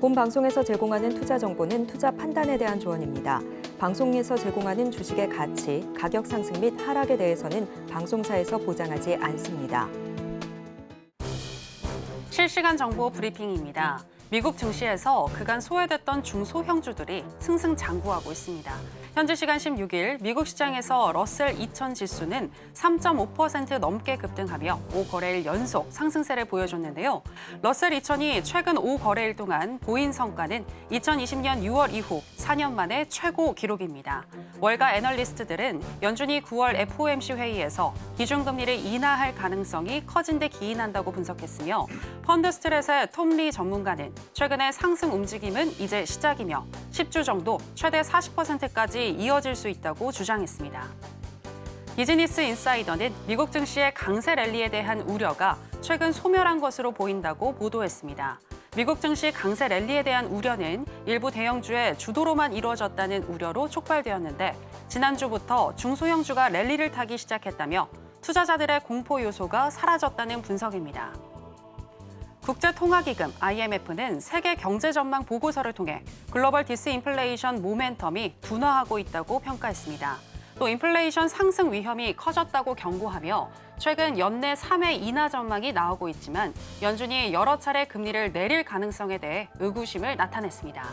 본 방송에서 제공하는 투자 정보는 투자 판단에 대한 조언입니다. 방송에서 제공하는 주식의 가치, 가격 상승 및 하락에 대해서는 방송사에서 보장하지 않습니다. 실시간 정보 브리핑입니다. 미국 증시에서 그간 소외됐던 중소형주들이 승승장구하고 있습니다. 현지 시간 16일 미국 시장에서 러셀 2000 지수는 3.5% 넘게 급등하며 5거래일 연속 상승세를 보여줬는데요. 러셀 2000이 최근 5거래일 동안 보인 성과는 2020년 6월 이후 4년 만에 최고 기록입니다. 월가 애널리스트들은 연준이 9월 FOMC 회의에서 기준금리를 인하할 가능성이 커진 데 기인한다고 분석했으며 펀드 스트렛의 톰 리 전문가는 최근의 상승 움직임은 이제 시작이며 10주 정도 최대 40%까지 이어질 수 있다고 주장했습니다. 비즈니스 인사이더는 미국 증시의 강세 랠리에 대한 우려가 최근 소멸한 것으로 보인다고 보도했습니다. 미국 증시 강세 랠리에 대한 우려는 일부 대형주의 주도로만 이루어졌다는 우려로 촉발되었는데 지난주부터 중소형주가 랠리를 타기 시작했다며 투자자들의 공포 요소가 사라졌다는 분석입니다. 국제통화기금 IMF는 세계 경제 전망 보고서를 통해 글로벌 디스인플레이션 모멘텀이 둔화하고 있다고 평가했습니다. 또 인플레이션 상승 위험이 커졌다고 경고하며 최근 연내 3회 인하 전망이 나오고 있지만 연준이 여러 차례 금리를 내릴 가능성에 대해 의구심을 나타냈습니다.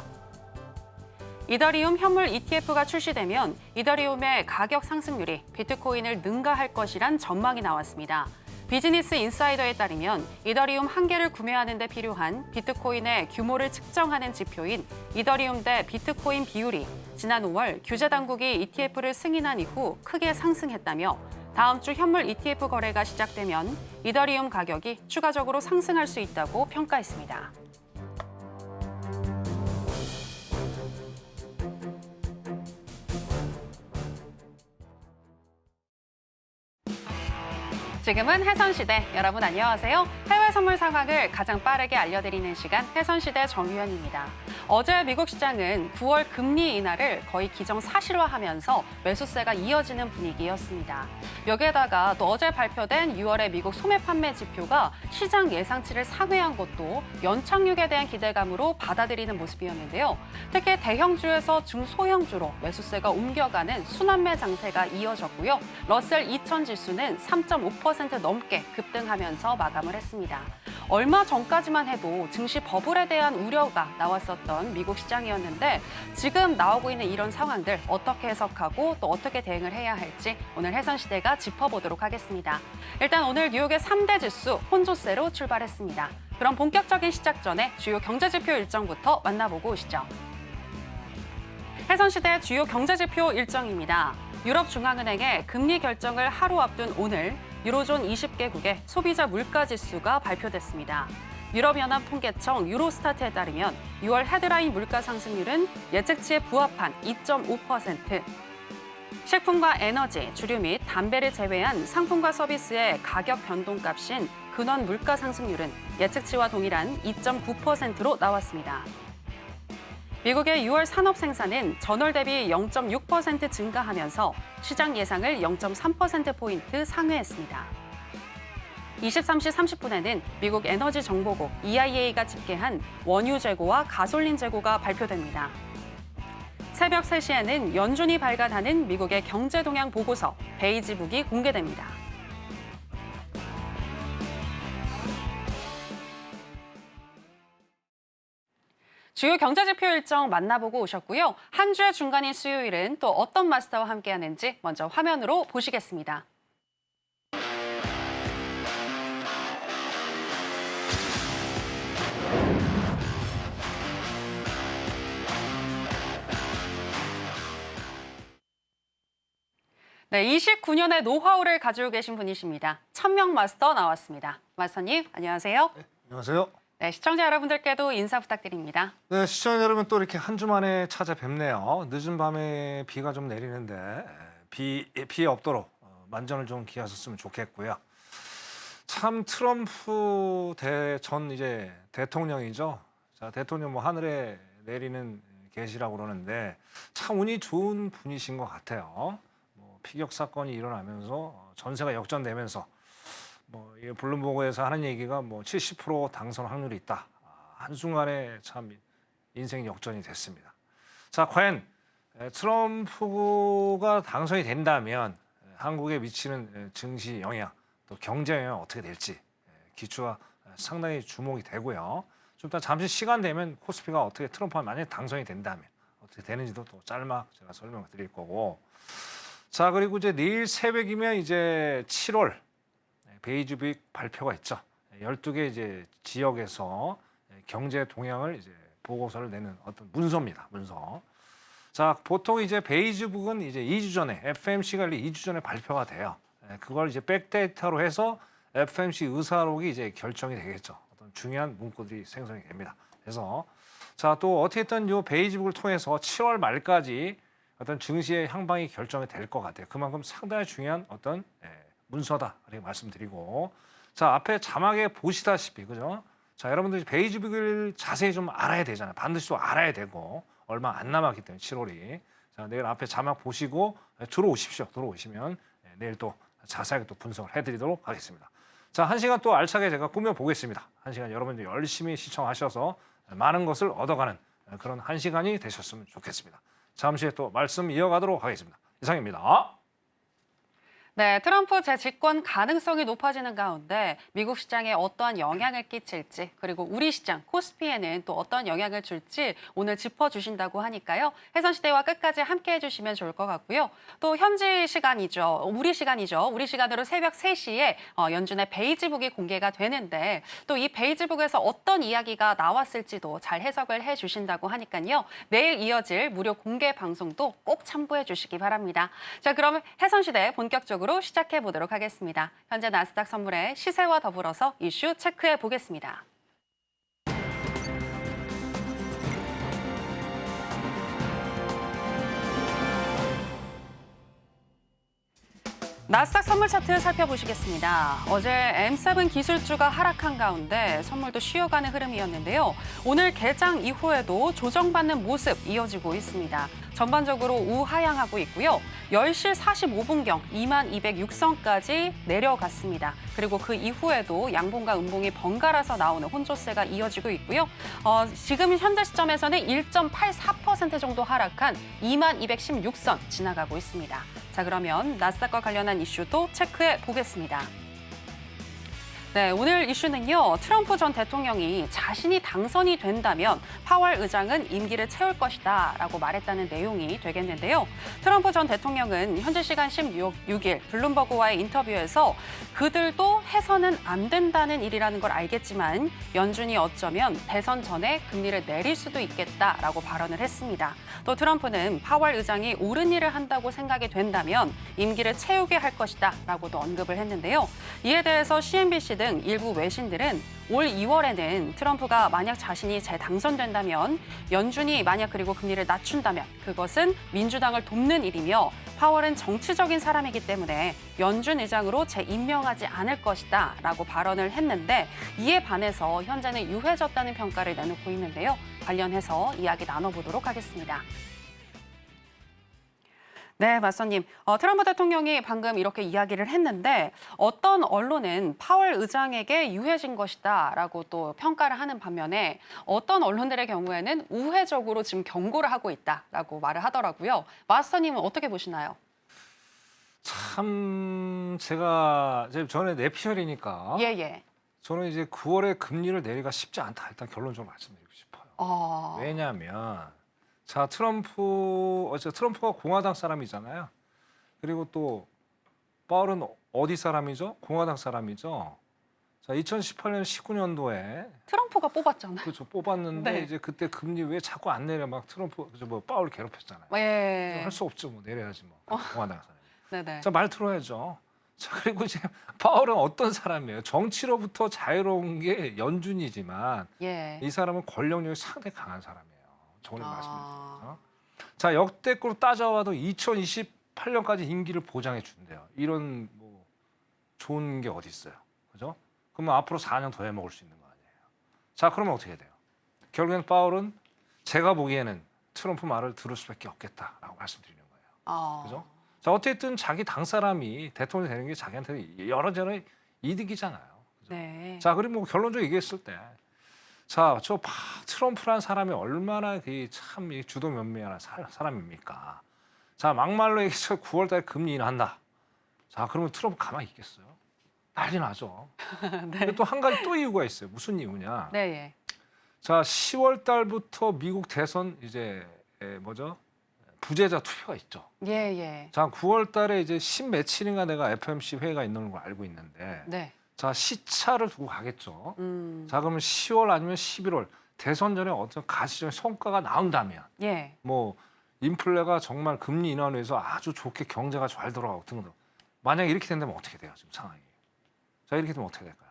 이더리움 현물 ETF가 출시되면 이더리움의 가격 상승률이 비트코인을 능가할 것이란 전망이 나왔습니다. 비즈니스 인사이더에 따르면 이더리움 한 개를 구매하는 데 필요한 비트코인의 규모를 측정하는 지표인 이더리움 대 비트코인 비율이 지난 5월 규제 당국이 ETF를 승인한 이후 크게 상승했다며 다음 주 현물 ETF 거래가 시작되면 이더리움 가격이 추가적으로 상승할 수 있다고 평가했습니다. 지금은 해선시대, 여러분 안녕하세요. 해외 선물 상황을 가장 빠르게 알려드리는 시간 해선시대 정유현입니다. 어제 미국 시장은 9월 금리 인하를 거의 기정사실화하면서 매수세가 이어지는 분위기였습니다. 여기에다가 또 어제 발표된 6월의 미국 소매 판매 지표가 시장 예상치를 상회한 것도 연착륙에 대한 기대감으로 받아들이는 모습이었는데요. 특히 대형주에서 중소형주로 매수세가 옮겨가는 순환매 장세가 이어졌고요. 러셀 2000 지수는 3.5% 넘게 급등하면서 마감을 했습니다. 얼마 전까지만 해도 증시 버블에 대한 우려가 나왔었던 미국 시장이었는데 지금 나오고 있는 이런 상황들 어떻게 해석하고 또 어떻게 대응을 해야 할지 오늘 해선시대가 짚어보도록 하겠습니다. 일단 오늘 뉴욕의 3대 지수 혼조세로 출발했습니다. 그럼 본격적인 시작 전에 주요 경제지표 일정부터 만나보고 오시죠. 해선시대 주요 경제지표 일정입니다. 유럽중앙은행의 금리 결정을 하루 앞둔 오늘 유로존 20개국의 소비자 물가지수가 발표됐습니다. 유럽연합 통계청 유로스타트에 따르면 6월 헤드라인 물가 상승률은 예측치에 부합한 2.5%, 식품과 에너지, 주류 및 담배를 제외한 상품과 서비스의 가격 변동값인 근원 물가 상승률은 예측치와 동일한 2.9%로 나왔습니다. 미국의 6월 산업 생산은 전월 대비 0.6% 증가하면서 시장 예상을 0.3%포인트 상회했습니다. 23시 30분에는 미국 에너지 정보국 EIA가 집계한 원유 재고와 가솔린 재고가 발표됩니다. 새벽 3시에는 연준이 발간하는 미국의 경제 동향 보고서 베이지북이 공개됩니다. 주요 경제지표 일정 만나보고 오셨고요. 한 주의 중간인 수요일은 또 어떤 마스터와 함께하는지 먼저 화면으로 보시겠습니다. 네, 29년의 노하우를 가지고 계신 분이십니다. 천명 마스터 나왔습니다. 마스터님, 안녕하세요. 네, 안녕하세요. 네, 시청자 여러분들께도 인사 부탁드립니다. 네, 시청자 여러분 또 이렇게 한 주 만에 찾아뵙네요. 늦은 밤에 비가 좀 내리는데 피해 없도록 만전을 좀 기하셨으면 좋겠고요. 참 트럼프 전 이제 대통령이죠. 자, 대통령 뭐 하늘에 내리는 계시라고 그러는데 참 운이 좋은 분이신 것 같아요. 뭐 피격 사건이 일어나면서 전세가 역전되면서 뭐 블룸버그에서 하는 얘기가 뭐 70% 당선 확률이 있다. 한순간에 참 인생 역전이 됐습니다. 자, 과연 트럼프가 당선이 된다면 한국에 미치는 증시 영향, 또 경제 영향 어떻게 될지 기초가 상당히 주목이 되고요. 좀 이따 잠시 시간 되면 코스피가 어떻게 트럼프가 만약에 당선이 된다면 어떻게 되는지도 또 짤막 제가 설명을 드릴 거고. 자, 그리고 이제 내일 새벽이면 이제 7월 베이지북 발표가 있죠. 12개 이제 지역에서 경제 동향을 이제 보고서를 내는 어떤 문서입니다. 문서. 자, 보통 이제 베이지북은 이제 2주 전에 FMC가 2주 전에 발표가 돼요. 그걸 이제 백데이터로 해서 FMC 의사록이 이제 결정이 되겠죠. 어떤 중요한 문구들이 생성이 됩니다. 그래서 자, 또 어떻게든 이 베이지북을 통해서 7월 말까지 어떤 증시의 향방이 결정이 될 것 같아요. 그만큼 상당히 중요한 어떤 문서다 이렇게 말씀드리고. 자, 앞에 자막에 보시다시피 그죠? 자, 여러분들이 베이지북을 자세히 좀 알아야 되잖아요. 반드시 또 알아야 되고 얼마 안 남았기 때문에 7월이. 자, 내일 앞에 자막 보시고 들어오십시오. 들어오시면 내일 또 자세하게 또 분석을 해드리도록 하겠습니다. 자, 1시간 또 알차게 제가 꾸며보겠습니다. 1시간 여러분들 열심히 시청하셔서 많은 것을 얻어가는 그런 1시간이 되셨으면 좋겠습니다. 잠시 후에 또 말씀 이어가도록 하겠습니다. 이상입니다. 네, 트럼프 재집권 가능성이 높아지는 가운데 미국 시장에 어떠한 영향을 끼칠지, 그리고 우리 시장 코스피에는 또 어떤 영향을 줄지 오늘 짚어주신다고 하니까요. 해선시대와 끝까지 함께해 주시면 좋을 것 같고요. 또 현지 시간이죠. 우리 시간으로 새벽 3시에 연준의 베이지북이 공개가 되는데 또 이 베이지북에서 어떤 이야기가 나왔을지도 잘 해석을 해 주신다고 하니까요. 내일 이어질 무료 공개 방송도 꼭 참고해 주시기 바랍니다. 자, 그럼 해선시대 본격적으로 시작해 보도록 하겠습니다. 현재 나스닥 선물의 시세와 더불어서 이슈 체크해 보겠습니다. 나스닥 선물 차트 살펴보시겠습니다. 어제 M7 기술주가 하락한 가운데 선물도 쉬어가는 흐름이었는데요. 오늘 개장 이후에도 조정받는 모습 이어지고 있습니다. 전반적으로 우하향하고 있고요. 10시 45분경 2206선까지 내려갔습니다. 그리고 그 이후에도 양봉과 음봉이 번갈아서 나오는 혼조세가 이어지고 있고요. 지금 현재 시점에서는 1.84% 정도 하락한 2216선 지나가고 있습니다. 자, 그러면 나스닥과 관련한 이슈도 체크해 보겠습니다. 네, 오늘 이슈는요. 트럼프 전 대통령이 자신이 당선이 된다면 파월 의장은 임기를 채울 것이다 라고 말했다는 내용이 되겠는데요. 트럼프 전 대통령은 현지 시간 16일 블룸버그와의 인터뷰에서 그들도 해서는 안 된다는 일이라는 걸 알겠지만 연준이 어쩌면 대선 전에 금리를 내릴 수도 있겠다라고 발언을 했습니다. 또 트럼프는 파월 의장이 옳은 일을 한다고 생각이 된다면 임기를 채우게 할 것이다 라고도 언급을 했는데요. 이에 대해서 CNBC 등 일부 외신들은 올 2월에는 트럼프가 만약 자신이 재당선된다면 연준이 만약 그리고 금리를 낮춘다면 그것은 민주당을 돕는 일이며 파월은 정치적인 사람이기 때문에 연준 의장으로 재임명하지 않을 것이다 라고 발언을 했는데 이에 반해서 현재는 유해졌다는 평가를 내놓고 있는데요. 관련해서 이야기 나눠보도록 하겠습니다. 네, 맞선님. 트럼프 대통령이 방금 이렇게 이야기를 했는데 어떤 언론은 파월 의장에게 유해진 것이다라고 또 평가를 하는 반면에 어떤 언론들의 경우에는 우회적으로 지금 경고를 하고 있다라고 말을 하더라고요. 마스터님은 어떻게 보시나요? 참 제가 전에 내피셜이니까 예. 저는 이제 9월에 금리를 내리기가 쉽지 않다. 일단 결론적으로 말씀드리고 싶어요. 왜냐하면 자, 트럼프가 공화당 사람이잖아요. 그리고 또 파월은 어디 사람이죠? 공화당 사람이죠. 자, 2018년 19년도에 트럼프가 뽑았잖아요. 그렇죠. 뽑았는데 네. 이제 그때 금리 왜 자꾸 안 내려 막 트럼프 파월 괴롭혔잖아요. 예. 할 수 없죠. 뭐 내려야지 뭐. 공화당 사람. 네네. 자, 말 들어야죠. 자, 그리고 이제 파월은 어떤 사람이에요? 정치로부터 자유로운 게 연준이지만 예. 이 사람은 권력력이 상당히 강한 사람이에요. 저번에 말씀드렸죠. 자, 역대급으로 따져와도 2028년까지 임기를 보장해 준대요. 이런 뭐 좋은 게 어디 있어요, 그죠? 그러면 앞으로 4년 더 해먹을 수 있는 거 아니에요. 자, 그러면 어떻게 돼요? 결국엔 파월은 제가 보기에는 트럼프 말을 들을 수밖에 없겠다라고 말씀드리는 거예요. 그죠? 자, 어쨌든 자기 당 사람이 대통령이 되는 게 자기한테 여러저러 이득이잖아요. 그죠? 네. 자, 그리고 뭐 결론적으로 얘기했을 때 자, 트럼프라는 사람이 얼마나 참 주도 면밀한 사람입니까? 자, 막말로 얘기해서 9월 달에 금리 인하한다. 자, 그러면 트럼프 가만히 있겠어요? 난리 나죠. 근데 또 한 가지 또 이유가 있어요. 무슨 이유냐? 네, 예. 자, 10월 달부터 미국 대선 이제 부재자 투표가 있죠. 예, 예. 자, 9월 달에 이제 10 며칠인가 내가 FOMC 회의가 있는 걸 알고 있는데 네. 자, 시차를 두고 가겠죠. 음. 자, 그러면 10월 아니면 11월 대선 전에 어떤 가시적인 성과가 나온다면 예. 뭐 인플레가 정말 금리 인하로 해서 아주 좋게 경제가 잘 돌아가고 등등. 만약에 이렇게 된다면 어떻게 돼요, 지금 상황이? 자, 이렇게 되면 어떻게 될까요?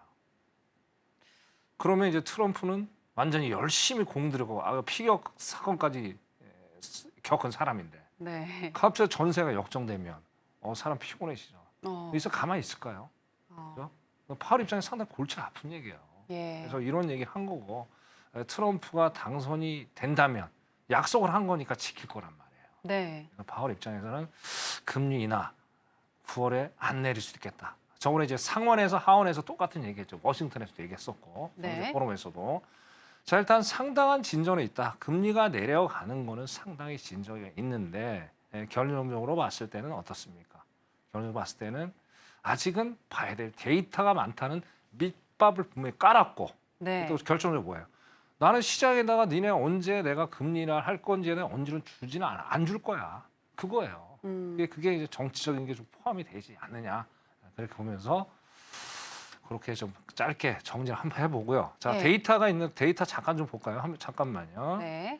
그러면 이제 트럼프는 완전히 열심히 공들이고 피격 사건까지 겪은 사람인데 네. 갑자기 전세가 역정되면 사람 피곤해지죠. 어. 여기서 가만히 있을까요? 어. 파월 입장에 상당히 골치 아픈 얘기예요. 예. 그래서 이런 얘기 한 거고 트럼프가 당선이 된다면 약속을 한 거니까 지킬 거란 말이에요. 네. 파월 입장에서는 금리 인하 9월에 안 내릴 수도 있겠다. 저번에 이제 상원에서 하원에서 똑같은 얘기했죠. 워싱턴에서도 얘기했었고 네. 경제 포럼에서도. 자, 일단 상당한 진전이 있다. 금리가 내려가는 거는 상당히 진전이 있는데 결론적으로 봤을 때는 어떻습니까? 결론적으로 봤을 때는 아직은 봐야 될 데이터가 많다는 밑밥을 분명히 깔았고 네. 또 결정적으로 뭐예요? 나는 시장에다가 니네 언제 내가 금리 인하를 할 건지는 언제는 주지는 않아. 안 줄 거야. 그거예요. 그게 이제 정치적인 게 좀 포함이 되지 않느냐. 그렇게 보면서 그렇게 좀 짧게 정리를 한번 해보고요. 자, 네. 데이터가 있는 데이터 잠깐 좀 볼까요? 잠깐만요. 네.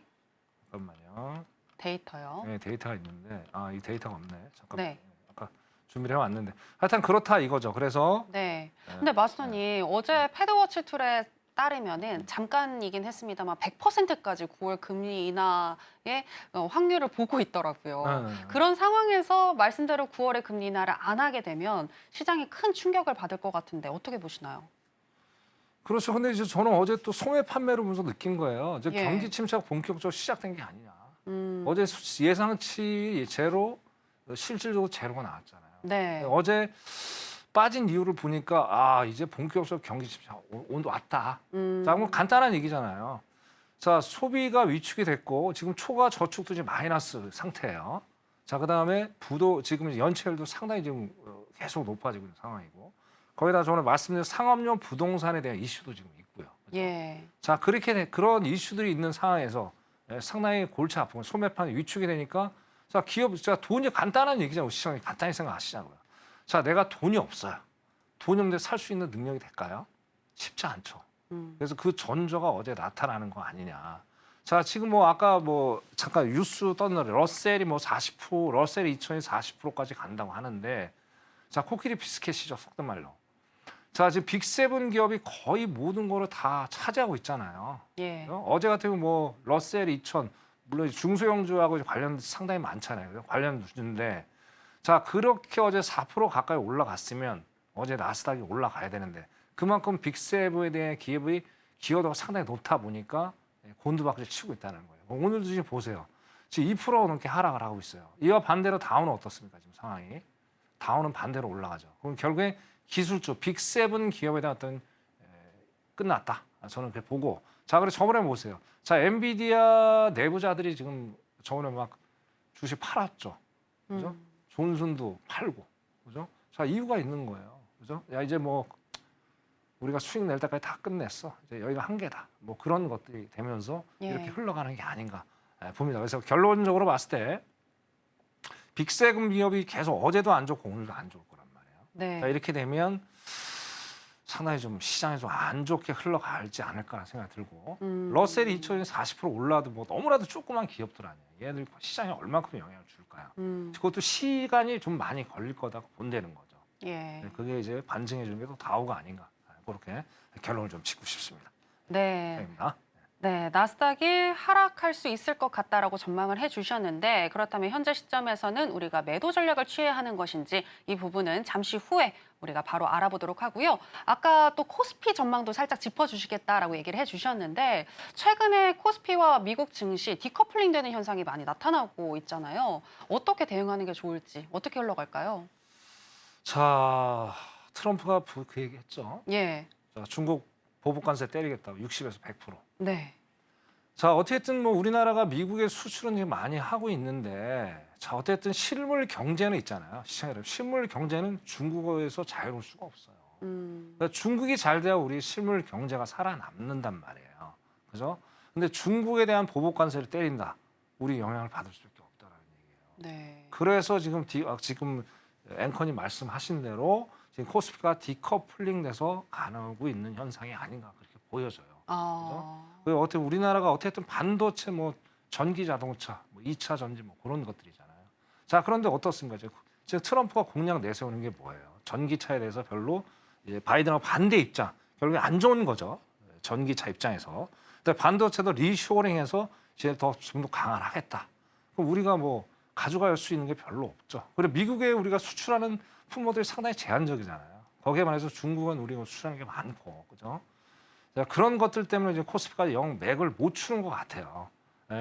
잠깐만요. 데이터요. 네, 데이터가 있는데 이 데이터가 없네. 잠깐만. 네. 아까 준비를 해왔는데 하여튼 그렇다 이거죠. 그래서 네. 근데 마스터님 어제 패드워치 툴에 따르면은 잠깐이긴 했습니다만 100%까지 9월 금리 인하의 확률을 보고 있더라고요. 그런 상황에서 말씀대로 9월에 금리 인하를 안 하게 되면 시장이 큰 충격을 받을 것 같은데 어떻게 보시나요? 그렇죠. 근데 이제 저는 어제 또 소매 판매를 보면서 느낀 거예요. 이제 예. 경기 침체가 본격적으로 시작된 게 아니냐. 음. 어제 예상치 제로, 실질적으로 제로가 나왔잖아요. 네. 어제 빠진 이유를 보니까 이제 본격적으로 경기 침체 온도 왔다. 자, 그럼 간단한 얘기잖아요. 자, 소비가 위축이 됐고 지금 초과 저축도 이제 마이너스 상태예요. 자, 그다음에 지금 연체율도 상당히 지금 계속 높아지고 있는 상황이고 거기다 저는 말씀드린 상업용 부동산에 대한 이슈도 지금 있고요. 그렇죠? 예. 자, 그런 이슈들이 있는 상황에서 상당히 골치 아프고 소매판이 위축이 되니까 자, 돈이 간단한 얘기잖아요. 시장이 간단히 생각하시자고요. 자, 내가 돈이 없어요. 돈이 없는데 살 수 있는 능력이 될까요? 쉽지 않죠. 그래서 그 전조가 어제 나타나는 거 아니냐. 자, 지금 아까 잠깐 뉴스 떴는데 러셀이 40%, 러셀 2000이 40%까지 간다고 하는데 자, 코끼리 비스켓이죠. 속된 말로. 자, 지금 빅세븐 기업이 거의 모든 거를 다 차지하고 있잖아요. 예. 어제 같은 경우 러셀 2000 물론 중소형주하고 관련 상당히 많잖아요. 관련 주인데 자, 그렇게 어제 4% 가까이 올라갔으면 어제 나스닥이 올라가야 되는데 그만큼 빅세븐에 대한 기업의 기여도가 상당히 높다 보니까 곤두박질 치고 있다는 거예요. 오늘도 지금 보세요. 지금 2% 넘게 하락을 하고 있어요. 이와 반대로 다운은 어떻습니까? 지금 상황이. 다운은 반대로 올라가죠. 그럼 결국에 기술주 빅세븐 기업에 대한 어떤 끝났다. 저는 그렇게 보고 자, 그래서 저번에 보세요. 자, 엔비디아 내부자들이 지금 저번에 막 주식 팔았죠. 그죠? 존슨도 팔고. 그죠? 자, 이유가 있는 거예요. 그죠? 야, 이제 우리가 수익 낼 때까지 다 끝냈어. 이제 여기가 한계다. 그런 것들이 되면서 예. 이렇게 흘러가는 게 아닌가 봅니다. 그래서 결론적으로 봤을 때 빅세븐 기업이 계속 어제도 안 좋고 오늘도 안 좋을 거란 말이에요. 네. 자, 이렇게 되면 상당히 좀 시장에 좀 안 좋게 흘러가지 않을까 생각이 들고 러셀이 2000이 40% 올라도 너무나도 조그만 기업들 아니에요. 얘들 시장에 얼마큼 영향을 줄까요? 그것도 시간이 좀 많이 걸릴 거다 본다는 거죠. 예. 그게 이제 반증해 주는 게 또 다우가 아닌가 그렇게 결론을 좀 짓고 싶습니다. 네. 입니다. 네, 나스닥이 하락할 수 있을 것 같다라고 전망을 해주셨는데 그렇다면 현재 시점에서는 우리가 매도 전략을 취해야 하는 것인지 이 부분은 잠시 후에 우리가 바로 알아보도록 하고요. 아까 또 코스피 전망도 살짝 짚어주시겠다라고 얘기를 해주셨는데 최근에 코스피와 미국 증시 디커플링 되는 현상이 많이 나타나고 있잖아요. 어떻게 대응하는 게 좋을지 어떻게 흘러갈까요? 자, 트럼프가 그 얘기했죠. 예. 자, 중국 보복관세 때리겠다고 60에서 100%. 네. 자, 어쨌든 뭐 우리나라가 미국에 수출은 지금 많이 하고 있는데 자, 어쨌든 실물 경제는 있잖아요. 시청자 여러분, 실물 경제는 중국어에서 자유로울 수가 없어요. 그러니까 중국이 잘 돼야 우리 실물 경제가 살아남는단 말이에요. 그죠? 근데 중국에 대한 보복 관세를 때린다. 우리 영향을 받을 수밖에 없다라는 얘기예요. 네. 그래서 지금 앵커님 말씀하신 대로 지금 코스피가 디커플링 돼서 가고 있는 현상이 아닌가 그렇게 보여져요. 그리고 어떻게 우리나라가 어쨌든 반도체 뭐 전기 자동차, 뭐 2차 전지 뭐 그런 것들이잖아요. 자, 그런데 어떻습니까? 지금 트럼프가 공약 내세우는 게 뭐예요? 전기차에 대해서 별로 바이든하고 반대 입장, 결국에 안 좋은 거죠. 전기차 입장에서. 근데 반도체도 리쇼링해서 이제 좀 더 강화하겠다. 그럼 우리가 뭐 가져갈 수 있는 게 별로 없죠. 그리고 미국에 우리가 수출하는 품목들이 상당히 제한적이잖아요. 거기에 반해서 중국은 우리가 수출하는 게 많고, 그죠? 자, 그런 것들 때문에 이제 코스피가 영 맥을 못 추는 것 같아요.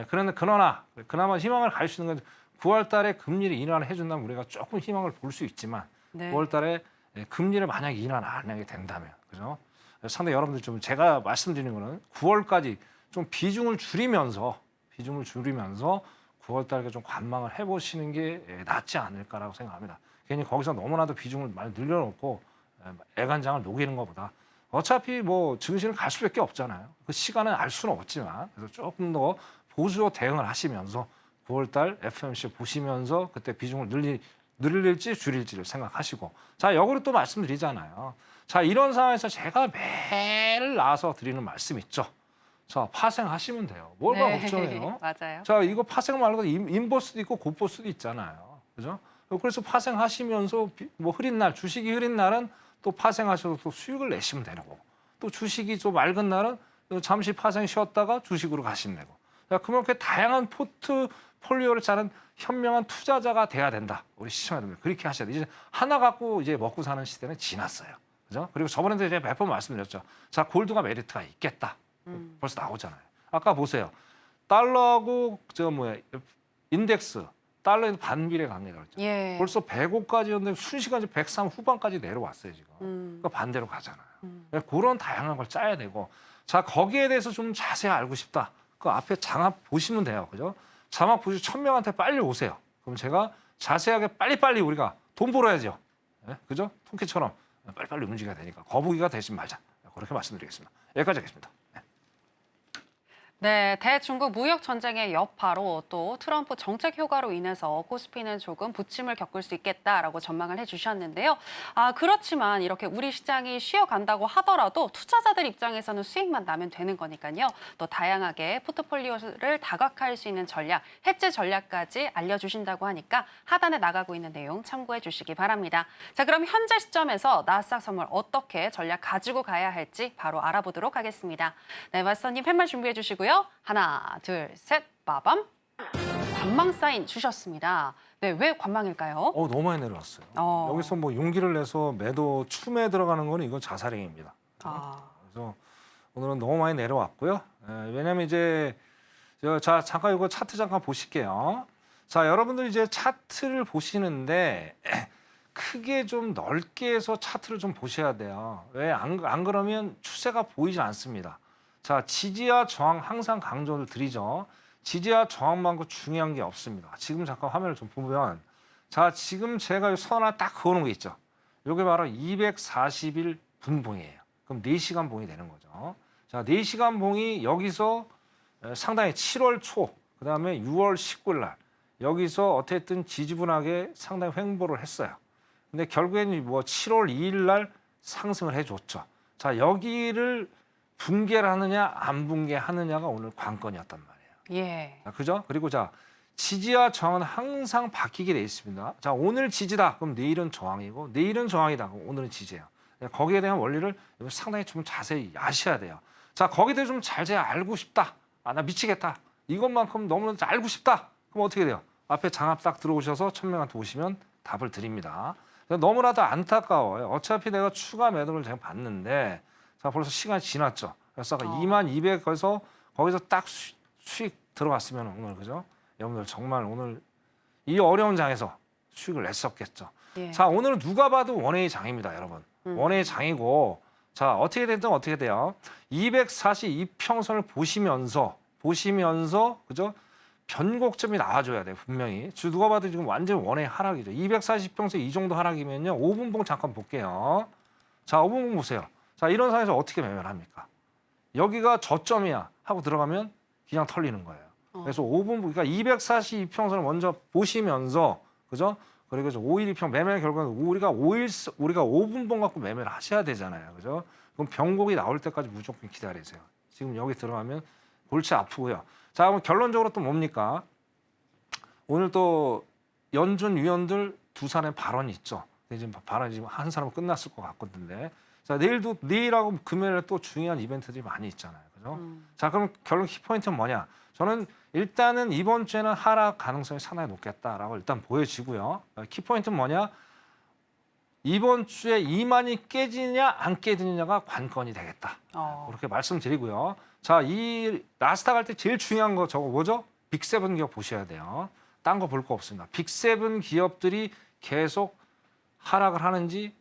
그런데 그나마 희망을 갈 수 있는 건 9월달에 금리를 인하를 해준다면 우리가 조금 희망을 볼 수 있지만 네. 9월달에 금리를 만약에 인하 안 하게 된다면, 그죠? 상당히 여러분들 좀 제가 말씀드리는 거는 9월까지 좀 비중을 줄이면서 9월달에 좀 관망을 해보시는 게 낫지 않을까라고 생각합니다. 괜히 거기서 너무나도 비중을 많이 늘려놓고 애간장을 녹이는 것보다 어차피 뭐 증시는 갈 수밖에 없잖아요. 그 시간은 알 수는 없지만 그래서 조금 더 보수로 대응을 하시면서 9월달 FOMC 보시면서 그때 비중을 늘릴지 줄일지를 생각하시고 자 역으로 또 말씀드리잖아요. 자 이런 상황에서 제가 매일 나와서 드리는 말씀 있죠. 자 파생하시면 돼요. 뭘가 걱정해요? 맞아요. 자 이거 파생 말고 인버스도 있고 곧버스도 있잖아요. 그죠? 그래서 파생하시면서 뭐 흐린 날 주식이 흐린 날은 또 파생하셔서 또 수익을 내시면 되고 또 주식이 좀 맑은 날은 잠시 파생 쉬었다가 주식으로 가시면 되고 그렇게 다양한 포트폴리오를 짜는 현명한 투자자가 돼야 된다. 우리 시청자들 그렇게 하셔야 돼요. 이제 하나 갖고 이제 먹고 사는 시대는 지났어요. 그죠? 그리고 저번에도 이제 몇 번 말씀드렸죠. 자 골드가 메리트가 있겠다. 벌써 나오잖아요. 아까 보세요. 달러하고 인덱스 달러에서 반비례 관계가 그랬죠. 예. 벌써 105까지였는데 순식간에 103 후반까지 내려왔어요 지금. 그러니까 반대로 가잖아요. 그런 다양한 걸 짜야 되고, 자 거기에 대해서 좀 자세히 알고 싶다. 그 앞에 장합 보시면 돼요, 그죠? 장합 보시 1000명한테 빨리 오세요. 그럼 제가 자세하게 빨리빨리 우리가 돈 벌어야죠, 그죠? 통키처럼 빨리빨리 움직여야 되니까 거북이가 되지 말자. 그렇게 말씀드리겠습니다. 여기까지 하겠습니다. 네, 대중국 무역 전쟁의 여파로 또 트럼프 정책 효과로 인해서 코스피는 조금 부침을 겪을 수 있겠다라고 전망을 해주셨는데요. 그렇지만 이렇게 우리 시장이 쉬어간다고 하더라도 투자자들 입장에서는 수익만 나면 되는 거니까요. 또 다양하게 포트폴리오를 다각화할 수 있는 전략, 해지 전략까지 알려주신다고 하니까 하단에 나가고 있는 내용 참고해 주시기 바랍니다. 자, 그럼 현재 시점에서 나스닥 선물 어떻게 전략 가지고 가야 할지 바로 알아보도록 하겠습니다. 네, 마스터님 팻말 준비해 주시고요. 하나, 둘, 셋, 빠밤. 관망 사인 주셨습니다. 네, 왜 관망일까요? 너무 많이 내려왔어요. 여기서 뭐 용기를 내서 매도 춤에 들어가는 거는 이건 자살행위입니다. 그래서 오늘은 너무 많이 내려왔고요. 왜냐하면 이제 자 잠깐 이거 차트 잠깐 보실게요. 자 여러분들 이제 차트를 보시는데 크게 좀 넓게 해서 차트를 좀 보셔야 돼요. 왜 안 그러면 추세가 보이지 않습니다. 자, 지지와 저항 항상 강조를 드리죠. 지지와 저항만큼 중요한 게 없습니다. 지금 잠깐 화면을 좀 보면 자, 지금 제가 선 하나 딱 그어놓은 게 있죠. 이게 바로 240일 분봉이에요. 그럼 4시간 봉이 되는 거죠. 자, 4시간 봉이 여기서 상당히 7월 초, 그다음에 6월 19일 날 여기서 어쨌든 지지분하게 상당히 횡보를 했어요. 근데 결국에는 뭐 7월 2일 날 상승을 해줬죠. 자, 여기를 붕괴를 하느냐 안 붕괴하느냐가 오늘 관건이었단 말이에요. 예. 자, 그죠? 그리고 자 지지와 저항은 항상 바뀌게 돼 있습니다. 자 오늘 지지다 그럼 내일은 저항이고 내일은 저항이다 그럼 오늘은 지지예요. 거기에 대한 원리를 상당히 좀 자세히 아셔야 돼요. 자 거기에 대해서 좀 자세히 알고 싶다. 나 미치겠다. 이것만큼 너무나 알고 싶다. 그럼 어떻게 돼요? 앞에 장합 딱 들어오셔서 1000명한테 오시면 답을 드립니다. 너무나도 안타까워요. 어차피 내가 추가 매도를 제가 봤는데 자 벌써 시간이 지났죠. 그래서 아까 2200에서 거기서 딱 수익 들어갔으면 오늘 그죠? 여러분들 정말 오늘 이 어려운 장에서 수익을 냈었겠죠. 예. 자 오늘은 누가 봐도 원웨이 장입니다, 여러분. 원웨이 장이고 자, 어떻게 됐든 어떻게 돼요. 242평선을 보시면서 그죠? 변곡점이 나와줘야 돼요. 분명히. 누가 봐도 지금 완전 원의 하락이죠. 240평선 이 정도 하락이면요. 5분봉 잠깐 볼게요. 자, 5분봉 보세요. 자, 이런 상황에서 어떻게 매매를 합니까? 여기가 저점이야 하고 들어가면 그냥 털리는 거예요. 그래서 5분, 그러니까 242평선을 먼저 보시면서, 그죠? 그리고 512평 매매 결과는 우리가 5분봉 갖고 매매를 하셔야 되잖아요. 그죠? 그럼 변곡이 나올 때까지 무조건 기다리세요. 지금 여기 들어가면 골치 아프고요. 자, 그럼 결론적으로 또 뭡니까? 오늘 또 연준 위원들 두 사람의 발언이 있죠. 지금 발언이 지금 한 사람은 끝났을 것 같거든요. 자, 내일하고 금요일에 또 중요한 이벤트들이 많이 있잖아요. 그죠? 자, 그럼 결론 키포인트는 뭐냐? 저는 일단은 이번 주에는 하락 가능성이 상당히 높겠다라고 일단 보여지고요. 키포인트는 뭐냐? 이번 주에 2만이 깨지냐 안 깨지느냐가 관건이 되겠다. 그렇게 말씀드리고요. 자, 이 나스닥 할 때 제일 중요한 거 저거 뭐죠? 빅세븐 기업 보셔야 돼요. 딴 거 볼 거 없습니다. 빅세븐 기업들이 계속 하락을 하는지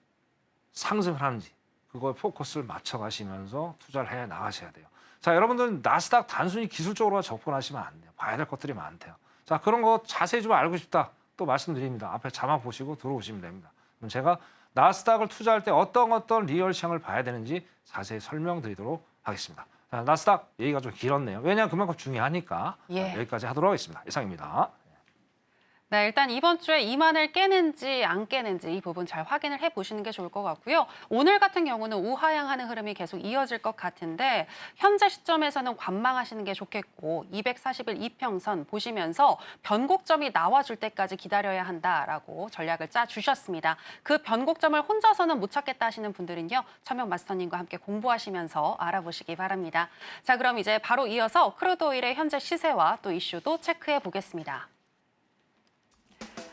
상승을 하는지 그거에 포커스를 맞춰 가시면서 투자를 해 나가셔야 돼요. 자, 여러분들 나스닥 단순히 기술적으로 접근하시면 안 돼요. 봐야 될 것들이 많대요. 자, 그런 거 자세히 좀 알고 싶다. 또 말씀드립니다. 앞에 자막 보시고 들어오시면 됩니다. 그럼 제가 나스닥을 투자할 때 어떤 리얼 시장을 봐야 되는지 자세히 설명드리도록 하겠습니다. 자, 나스닥 얘기가 좀 길었네요. 왜냐하면 그만큼 중요하니까 여기까지 하도록 하겠습니다. 이상입니다. 네, 일단 이번 주에 2만을 깨는지 안 깨는지 이 부분 잘 확인을 해보시는 게 좋을 것 같고요. 오늘 같은 경우는 우하향하는 흐름이 계속 이어질 것 같은데 현재 시점에서는 관망하시는 게 좋겠고 240일 이평선 보시면서 변곡점이 나와줄 때까지 기다려야 한다라고 전략을 짜주셨습니다. 그 변곡점을 혼자서는 못 찾겠다 하시는 분들은요. 천명 마스터님과 함께 공부하시면서 알아보시기 바랍니다. 자, 그럼 이제 바로 이어서 크루드 오일의 현재 시세와 또 이슈도 체크해 보겠습니다.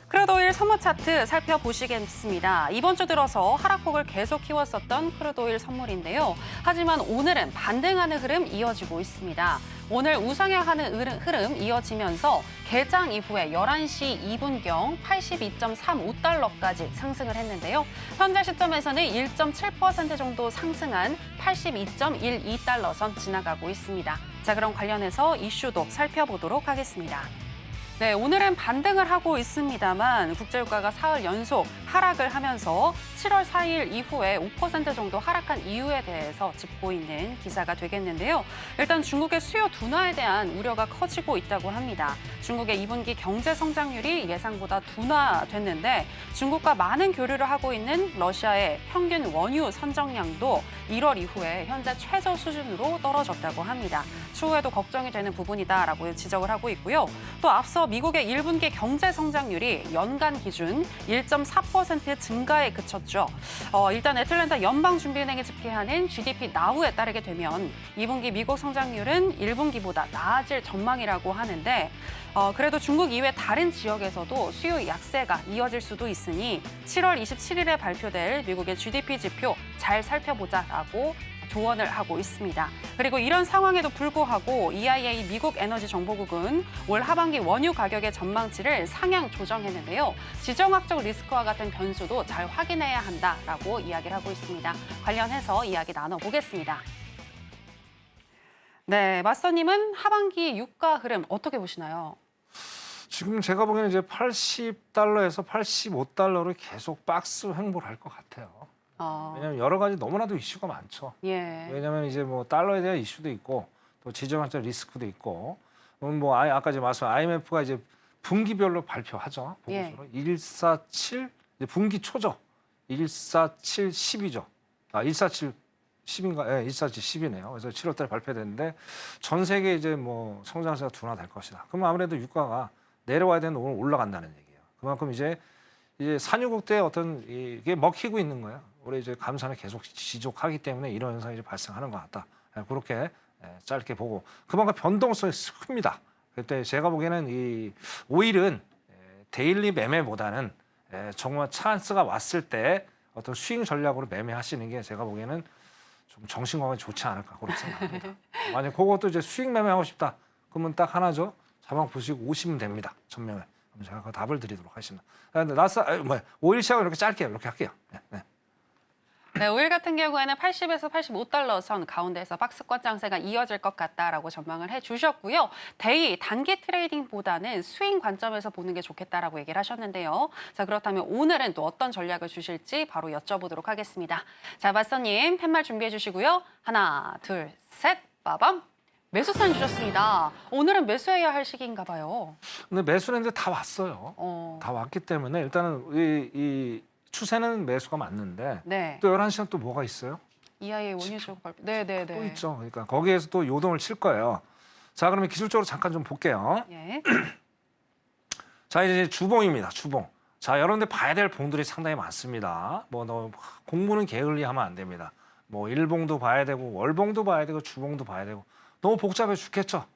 크루드오일 선물 차트 살펴보시겠습니다. 이번 주 들어서 하락폭을 계속 키웠었던 크루드오일 선물인데요. 하지만 오늘은 반등하는 흐름 이어지고 있습니다. 오늘 우상향하는 흐름 이어지면서 개장 이후에 11시 2분경 82.35달러까지 상승을 했는데요. 현재 시점에서는 1.7% 정도 상승한 82.12달러 선 지나가고 있습니다. 자, 그럼 관련해서 이슈도 살펴보도록 하겠습니다. 네, 오늘은 반등을 하고 있습니다만 국제유가가 사흘 연속 하락을 하면서 7월 4일 이후에 5% 정도 하락한 이유에 대해서 짚고 있는 기사가 되겠는데요. 일단 중국의 수요 둔화에 대한 우려가 커지고 있다고 합니다. 중국의 2분기 경제 성장률이 예상보다 둔화됐는데 중국과 많은 교류를 하고 있는 러시아의 평균 원유 선정량도 1월 이후에 현재 최저 수준으로 떨어졌다고 합니다. 추후에도 걱정이 되는 부분이다라고 지적을 하고 있고요. 또 앞서 미국의 1분기 경제 성장률이 연간 기준 1.4% 증가에 그쳤죠. 일단 애틀랜타 연방준비은행이 집계하는 GDP 나우에 따르게 되면 2분기 미국 성장률은 1분기보다 나아질 전망이라고 하는데 그래도 중국 이외 다른 지역에서도 수요 약세가 이어질 수도 있으니 7월 27일에 발표될 미국의 GDP 지표 잘 살펴보자라고 조언을 하고 있습니다. 그리고 이런 상황에도 불구하고 EIA 미국 에너지 정보국은 올 하반기 원유 가격의 전망치를 상향 조정했는데요. 지정학적 리스크와 같은 변수도 잘 확인해야 한다라고 이야기를 하고 있습니다. 관련해서 이야기 나눠보겠습니다. 네, 마스터님은 하반기 유가 흐름 어떻게 보시나요? 지금 제가 보기에는 이제 80달러에서 85달러를 계속 박스 횡보를 할 것 같아요. 왜냐하면 여러 가지 너무나도 이슈가 많죠. 왜냐하면 이제 뭐 달러에 대한 이슈도 있고 또 지정학적 리스크도 있고 뭐 아까 이제 말씀 IMF가 이제 분기별로 발표하죠. 보고서로 147 이제 분기 초죠. 147 10이죠. 147 10인가? 예, 147 10이네요. 그래서 7월달에 발표됐는데 전 세계 이제 뭐 성장세가 둔화될 것이다. 그러면 아무래도 유가가 내려와야 되는데 오늘 올라간다는 얘기예요. 그만큼 이제 산유국대의 어떤 이게 먹히고 있는 거예요. 올해 이제 감산을 계속 지속하기 때문에 이런 현상이 이제 발생하는 것 같다. 그렇게 짧게 보고 그만큼 변동성이 큽니다. 그때 제가 보기에는 이 오일은 데일리 매매보다는 정말 찬스가 왔을 때 어떤 스윙 전략으로 매매하시는 게 제가 보기에는 좀 정신 건강에 좋지 않을까 그렇게 생각합니다. 만약 그것도 이제 수익 매매하고 싶다. 그러면 딱 하나죠. 자막 보시고 오시면 됩니다. 전명에. 그럼 제가 그 답을 드리도록 하겠습니다. 근데 오일 시작은 이렇게 짧게 이렇게 할게요. 네. 네, 오일 같은 경우에는 80에서 85달러 선 가운데에서 박스권 장세가 이어질 것 같다라고 전망을 해주셨고요. 데이 단기 트레이딩보다는 스윙 관점에서 보는 게 좋겠다라고 얘기를 하셨는데요. 자, 그렇다면 오늘은 또 어떤 전략을 주실지 바로 여쭤보도록 하겠습니다. 자, 맞서님 팻말 준비해 주시고요. 하나, 둘, 셋, 빠밤. 매수 사인 주셨습니다. 오늘은 매수해야 할 시기인가 봐요. 근데 매수는 이제 다 왔어요. 다 왔기 때문에 일단은 이 추세는 매수가 맞는데 네. 또 11시는 또 뭐가 있어요? EIA 원유주가 발표. 네네네. 또 있죠. 그러니까 거기에서 또 요동을 칠 거예요. 자, 그러면 기술적으로 잠깐 좀 볼게요. 예. 자, 이제 주봉입니다. 주봉. 자, 여러분들 봐야 될 봉들이 상당히 많습니다. 뭐 너무 공부는 게을리하면 안 됩니다. 뭐 일봉도 봐야 되고 월봉도 봐야 되고 주봉도 봐야 되고 너무 복잡해 죽겠죠.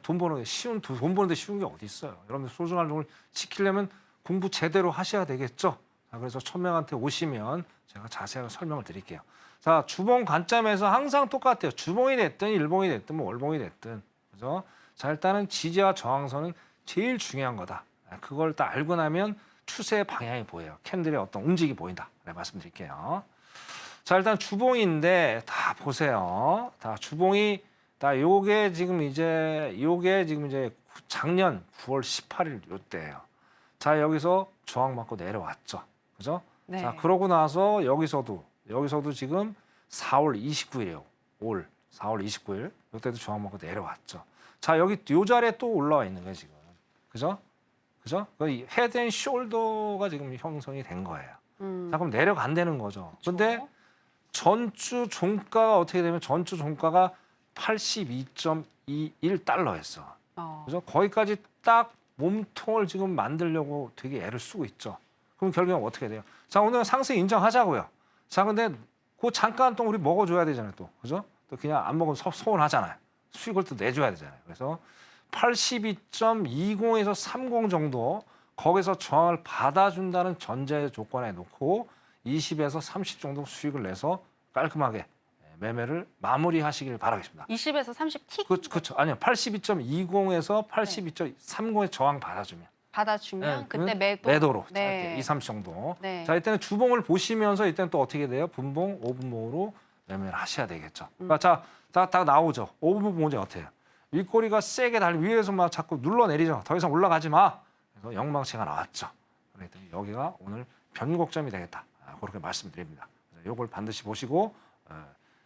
돈 버는 돈 버는데 쉬운 게 어디 있어요. 여러분들 소중한 돈을 지키려면 공부 제대로 하셔야 되겠죠. 자, 그래서 1000명한테 오시면 제가 자세하게 설명을 드릴게요. 자, 주봉 관점에서 항상 똑같아요. 주봉이 됐든 일봉이 됐든 뭐 월봉이 됐든. 그죠? 자, 일단은 지지와 저항선은 제일 중요한 거다. 그걸 딱 알고 나면 추세의 방향이 보여요. 캔들의 어떤 움직임이 보인다. 네, 말씀드릴게요. 자, 일단 주봉인데 다 보세요. 다 주봉이 다 요게 지금 이제 작년 9월 18일 요때예요. 자, 여기서 저항 맞고 내려왔죠. 그죠? 네. 자, 그러고 나서 여기서도 지금 4월 29일이에요. 올 4월 29일. 이때도 저항 맞고 내려왔죠. 자, 여기 요 자리에 또 올라와 있는 거예요, 지금. 그죠? 그죠? 헤드 앤 숄더가 지금 형성이 된 거예요. 자, 그럼 내려간다는 거죠. 근데 전주 종가가 어떻게 되면 전주 종가가 82.21달러였어. 그죠? 거기까지 딱 몸통을 지금 만들려고 되게 애를 쓰고 있죠. 그럼 결국엔 어떻게 돼요? 자, 오늘 상승 인정하자고요. 자, 근데 그 잠깐 또 우리 먹어줘야 되잖아요, 또. 그죠? 또 그냥 안 먹으면 서운하잖아요. 수익을 또 내줘야 되잖아요. 그래서 82.20에서 30 정도 거기서 저항을 받아준다는 전제 조건에 놓고 20에서 30 정도 수익을 내서 깔끔하게 매매를 마무리하시길 바라겠습니다. 20에서 30T? 그렇죠. 아니요. 82.20에서 82.30에 저항 받아주면. 그때 매도로 네. 2, 30 정도. 네. 자, 이때는 주봉을 보시면서 이때는 또 어떻게 돼요? 분봉, 5분봉으로 매매를 하셔야 되겠죠. 그러니까 자, 다 나오죠. 5분봉 문제 어때요? 윗꼬리가 세게 위에서 막 자꾸 눌러내리죠. 더 이상 올라가지 마. 그래서 영망치가 나왔죠. 그랬더니 여기가 오늘 변곡점이 되겠다. 그렇게 말씀드립니다. 이걸 반드시 보시고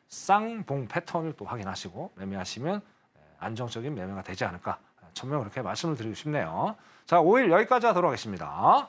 쌍봉 패턴을 또 확인하시고 매매하시면 안정적인 매매가 되지 않을까. 천명 그렇게 말씀을 드리고 싶네요. 자, 5일 여기까지 하도록 하겠습니다.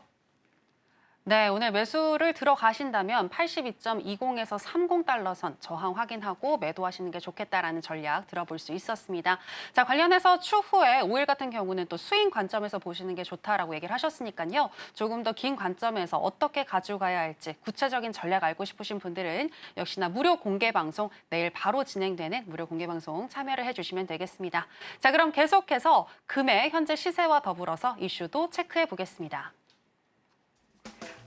네, 오늘 매수를 들어가신다면 82.20에서 30달러 선 저항 확인하고 매도하시는 게 좋겠다라는 전략 들어볼 수 있었습니다. 자, 관련해서 추후에 5일 같은 경우는 또 스윙 관점에서 보시는 게 좋다라고 얘기를 하셨으니까요. 조금 더 긴 관점에서 어떻게 가져가야 할지 구체적인 전략 알고 싶으신 분들은 역시나 무료 공개 방송 내일 바로 진행되는 무료 공개 방송 참여를 해주시면 되겠습니다. 자, 그럼 계속해서 금의 현재 시세와 더불어서 이슈도 체크해 보겠습니다.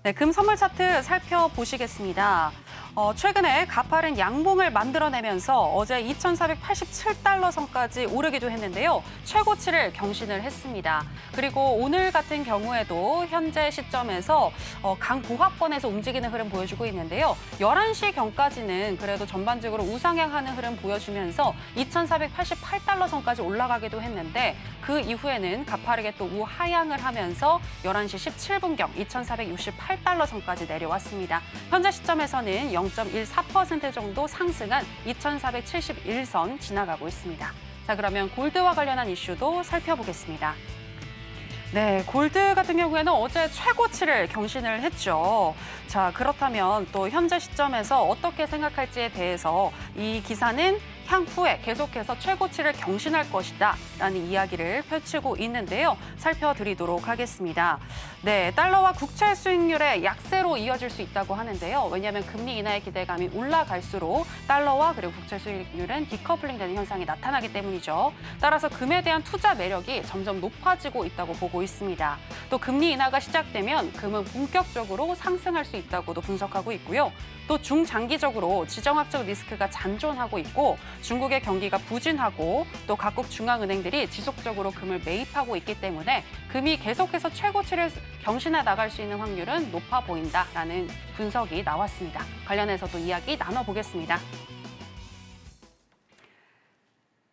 네, 금 선물 차트 살펴보시겠습니다. 최근에 가파른 양봉을 만들어내면서 어제 2,487달러 선까지 오르기도 했는데요. 최고치를 경신을 했습니다. 그리고 오늘 같은 경우에도 현재 시점에서 강보합권에서 움직이는 흐름 보여주고 있는데요. 11시 경까지는 그래도 전반적으로 우상향하는 흐름 보여주면서 2,488달러 선까지 올라가기도 했는데 그 이후에는 가파르게 또 우하향을 하면서 11시 17분경 2,468달러 선까지 내려왔습니다. 현재 시점에서는 0.14% 정도 상승한 2,471선 지나가고 있습니다. 자, 그러면 골드와 관련한 이슈도 살펴보겠습니다. 네, 골드 같은 경우에는 어제 최고치를 경신을 했죠. 자, 그렇다면 또 현재 시점에서 어떻게 생각할지에 대해서 이 기사는 향후에 계속해서 최고치를 경신할 것이다 라는 이야기를 펼치고 있는데요. 살펴드리도록 하겠습니다. 네, 달러와 국채 수익률의 약세로 이어질 수 있다고 하는데요. 왜냐하면 금리 인하의 기대감이 올라갈수록 달러와 그리고 국채 수익률은 디커플링되는 현상이 나타나기 때문이죠. 따라서 금에 대한 투자 매력이 점점 높아지고 있다고 보고 있습니다. 또 금리 인하가 시작되면 금은 본격적으로 상승할 수 있다고도 분석하고 있고요. 또 중장기적으로 지정학적 리스크가 잔존하고 있고 중국의 경기가 부진하고 또 각국 중앙은행들이 지속적으로 금을 매입하고 있기 때문에 금이 계속해서 최고치를 경신해 나갈 수 있는 확률은 높아 보인다라는 분석이 나왔습니다. 관련해서도 이야기 나눠보겠습니다.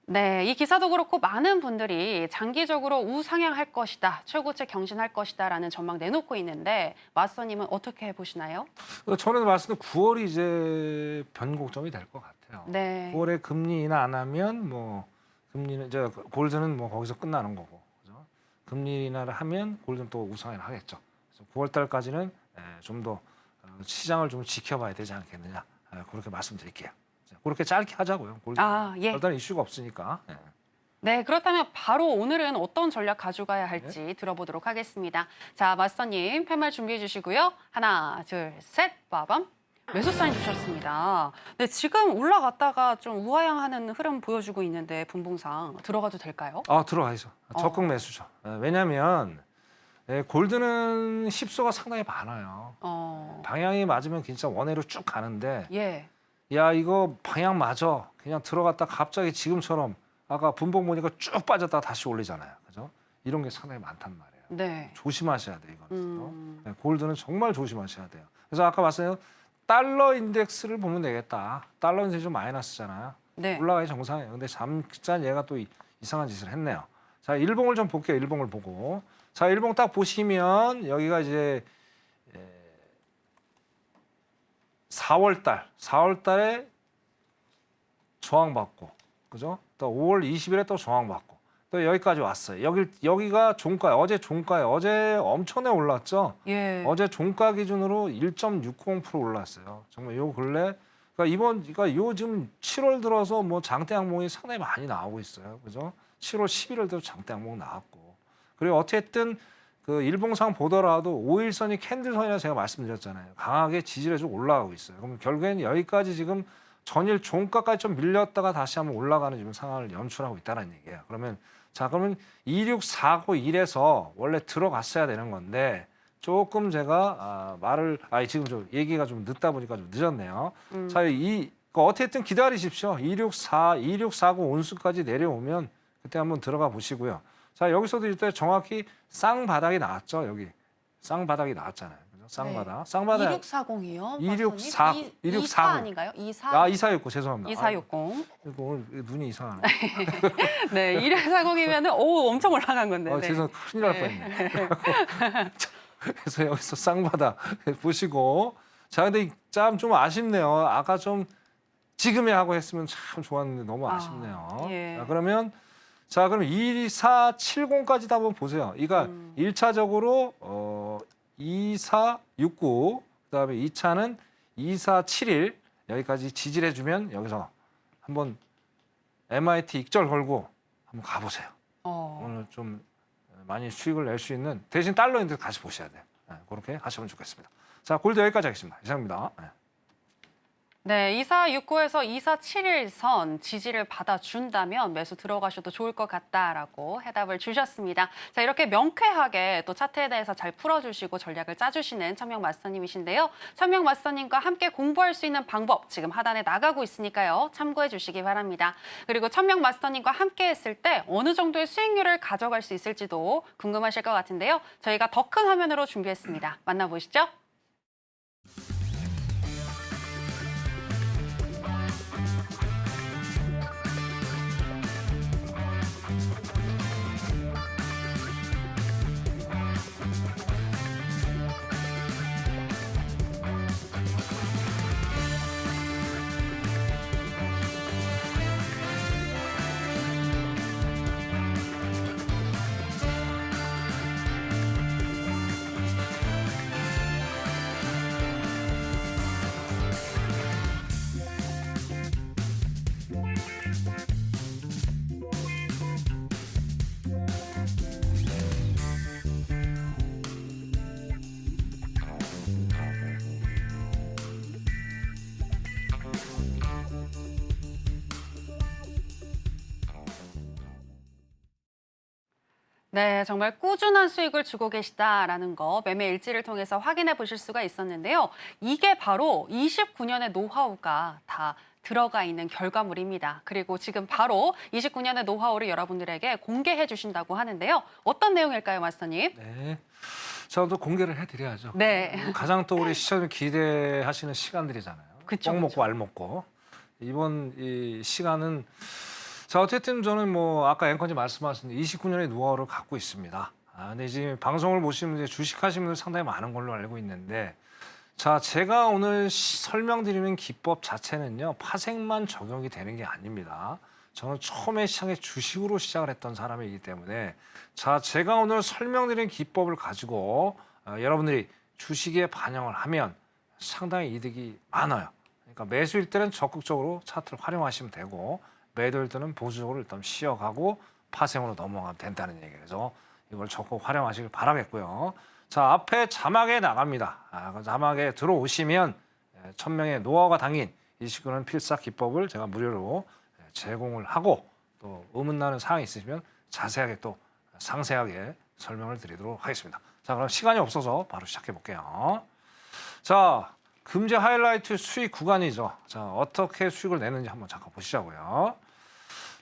네, 이 기사도 그렇고 많은 분들이 장기적으로 우상향할 것이다, 최고치 경신할 것이다라는 전망 내놓고 있는데 마스터님은 어떻게 보시나요? 저는 봤을 때 9월이 이제 변곡점이 될 것 같아요. 네. 9월에 금리 인하 안 하면 뭐 금리는 이제 골드는 뭐 거기서 끝나는 거고, 그죠? 금리 인하를 하면 골드는 또 우상향을 하겠죠. 그래서 9월 달까지는 좀 더 시장을 좀 지켜봐야 되지 않겠느냐, 그렇게 말씀드릴게요. 그렇게 짧게 하자고요. 골드. 예. 별다른 이슈가 없으니까. 네, 그렇다면 바로 오늘은 어떤 전략 가져가야 할지 들어보도록 하겠습니다. 자, 마스터님 팻말 준비해 주시고요. 하나, 둘, 셋, 빠밤. 매수 사인 주셨습니다. 네, 지금 올라갔다가 좀 우하향하는 흐름 보여주고 있는데 분봉상 들어가도 될까요? 들어가야죠. 적극 매수죠. 왜냐하면 골드는 십수가 상당히 많아요. 방향이 맞으면 진짜 원회로 쭉 가는데 예. 야, 이거 방향 맞아. 그냥 들어갔다 갑자기 지금처럼 아까 분봉 보니까 쭉 빠졌다가 다시 올리잖아요. 그죠? 이런 게 상당히 많단 말이에요. 네. 조심하셔야 돼요, 이거는. 네, 골드는 정말 조심하셔야 돼요. 그래서 아까 봤어요. 달러 인덱스를 보면 되겠다. 달러 인덱스 좀 마이너스잖아요. 네. 올라가야 정상이에요. 근데 잠깐 얘가 또 이상한 짓을 했네요. 자, 일봉을 좀 볼게요. 일봉을 보고. 자, 일봉 딱 보시면 여기가 이제 4월 달에 저항받고, 그죠? 또 5월 20일에 또 저항받고, 또 여기까지 왔어요. 여기가 종가예요. 어제 종가예요. 어제 엄청나게 올랐죠? 예. 어제 종가 기준으로 1.60% 올랐어요. 정말 요 근래, 그러니까 요즘 7월 들어서 뭐 장대 항목이 상당히 많이 나오고 있어요. 그죠? 7월 11일도 장대 항목 나왔고. 그리고 어쨌든 그 일봉상 보더라도 5일선이 캔들선이라 제가 말씀드렸잖아요. 강하게 지지를 해서 올라가고 있어요. 그럼 결국에는 여기까지 지금 전일 종가까지 좀 밀렸다가 다시 한번 올라가는 지금 상황을 연출하고 있다는 얘기예요. 그러면 그러면 26491에서 원래 들어갔어야 되는 건데 조금 제가 지금 좀 얘기가 좀 늦다 보니까 좀 늦었네요. 자, 어쨌든 기다리십시오. 2649 온수까지 내려오면 그때 한번 들어가 보시고요. 자, 여기서도 일단 정확히 쌍바닥이 나왔죠. 여기 쌍바닥이 나왔잖아요. 그죠? 쌍바닥. 네. 쌍바닥. 2640이요? 264 아닌가요? 2469 죄송합니다. 2460. 오늘 눈이 이상하네. 네, 2140이면은 엄청 올라간 건데. 네. 죄송, 큰일 날 뻔했네. 그래서 여기서 쌍바닥 보시고, 자, 근데 좀 아쉽네요. 아까 좀 지금에 하고 했으면 참 좋았는데 너무 아쉽네요. 예. 자, 그럼 2470까지도 한번 보세요. 그러니까 1차적으로 2469, 그다음에 2차는 2471 여기까지 지지를 해주면 여기서 한번 MIT 익절 걸고 한번 가보세요. 오늘 좀 많이 수익을 낼 수 있는, 대신 달러 인덱스 같이 보셔야 돼요. 그렇게 하시면 좋겠습니다. 자, 골드 여기까지 하겠습니다. 이상입니다. 네, 2469에서 2471선 지지를 받아준다면 매수 들어가셔도 좋을 것 같다라고 해답을 주셨습니다. 자, 이렇게 명쾌하게 또 차트에 대해서 잘 풀어주시고 전략을 짜주시는 천명 마스터님이신데요. 천명 마스터님과 함께 공부할 수 있는 방법 지금 하단에 나가고 있으니까요. 참고해 주시기 바랍니다. 그리고 천명 마스터님과 함께 했을 때 어느 정도의 수익률을 가져갈 수 있을지도 궁금하실 것 같은데요. 저희가 더 큰 화면으로 준비했습니다. 만나보시죠. 네, 정말 꾸준한 수익을 주고 계시다라는 거 매매 일지를 통해서 확인해 보실 수가 있었는데요. 이게 바로 29년의 노하우가 다 들어가 있는 결과물입니다. 그리고 지금 바로 29년의 노하우를 여러분들에게 공개해 주신다고 하는데요. 어떤 내용일까요, 마스터님? 네. 저도 공개를 해드려야죠. 네. 가장 또 우리 시청자 기대하시는 시간들이잖아요. 그쵸, 뻥 먹고 그쵸. 알 먹고. 이번 이 시간은 자 어쨌든 저는 뭐 아까 앵커님 말씀하신 29년의 노하우를 갖고 있습니다. 근데 지금 방송을 보시면 이제 주식하시는 분들 상당히 많은 걸로 알고 있는데 자 제가 오늘 설명드리는 기법 자체는요 파생만 적용이 되는 게 아닙니다. 저는 처음에 시작에 주식으로 시작을 했던 사람이기 때문에 자 제가 오늘 설명드린 기법을 가지고 여러분들이 주식에 반영을 하면 상당히 이득이 많아요. 그러니까 매수일 때는 적극적으로 차트를 활용하시면 되고 매도일 때는 보수적으로 일단 쉬어가고 파생으로 넘어가면 된다는 얘기죠. 이걸 적극 활용하시길 바라겠고요. 자 앞에 자막에 나갑니다. 그 자막에 들어오시면 1000명의 노하우가 담긴 29년 필사 기법을 제가 무료로 제공을 하고 또 의문나는 사항이 있으시면 자세하게 또 상세하게 설명을 드리도록 하겠습니다. 자 그럼 시간이 없어서 바로 시작해 볼게요. 자 금제 하이라이트 수익 구간이죠. 자 어떻게 수익을 내는지 한번 잠깐 보시자고요.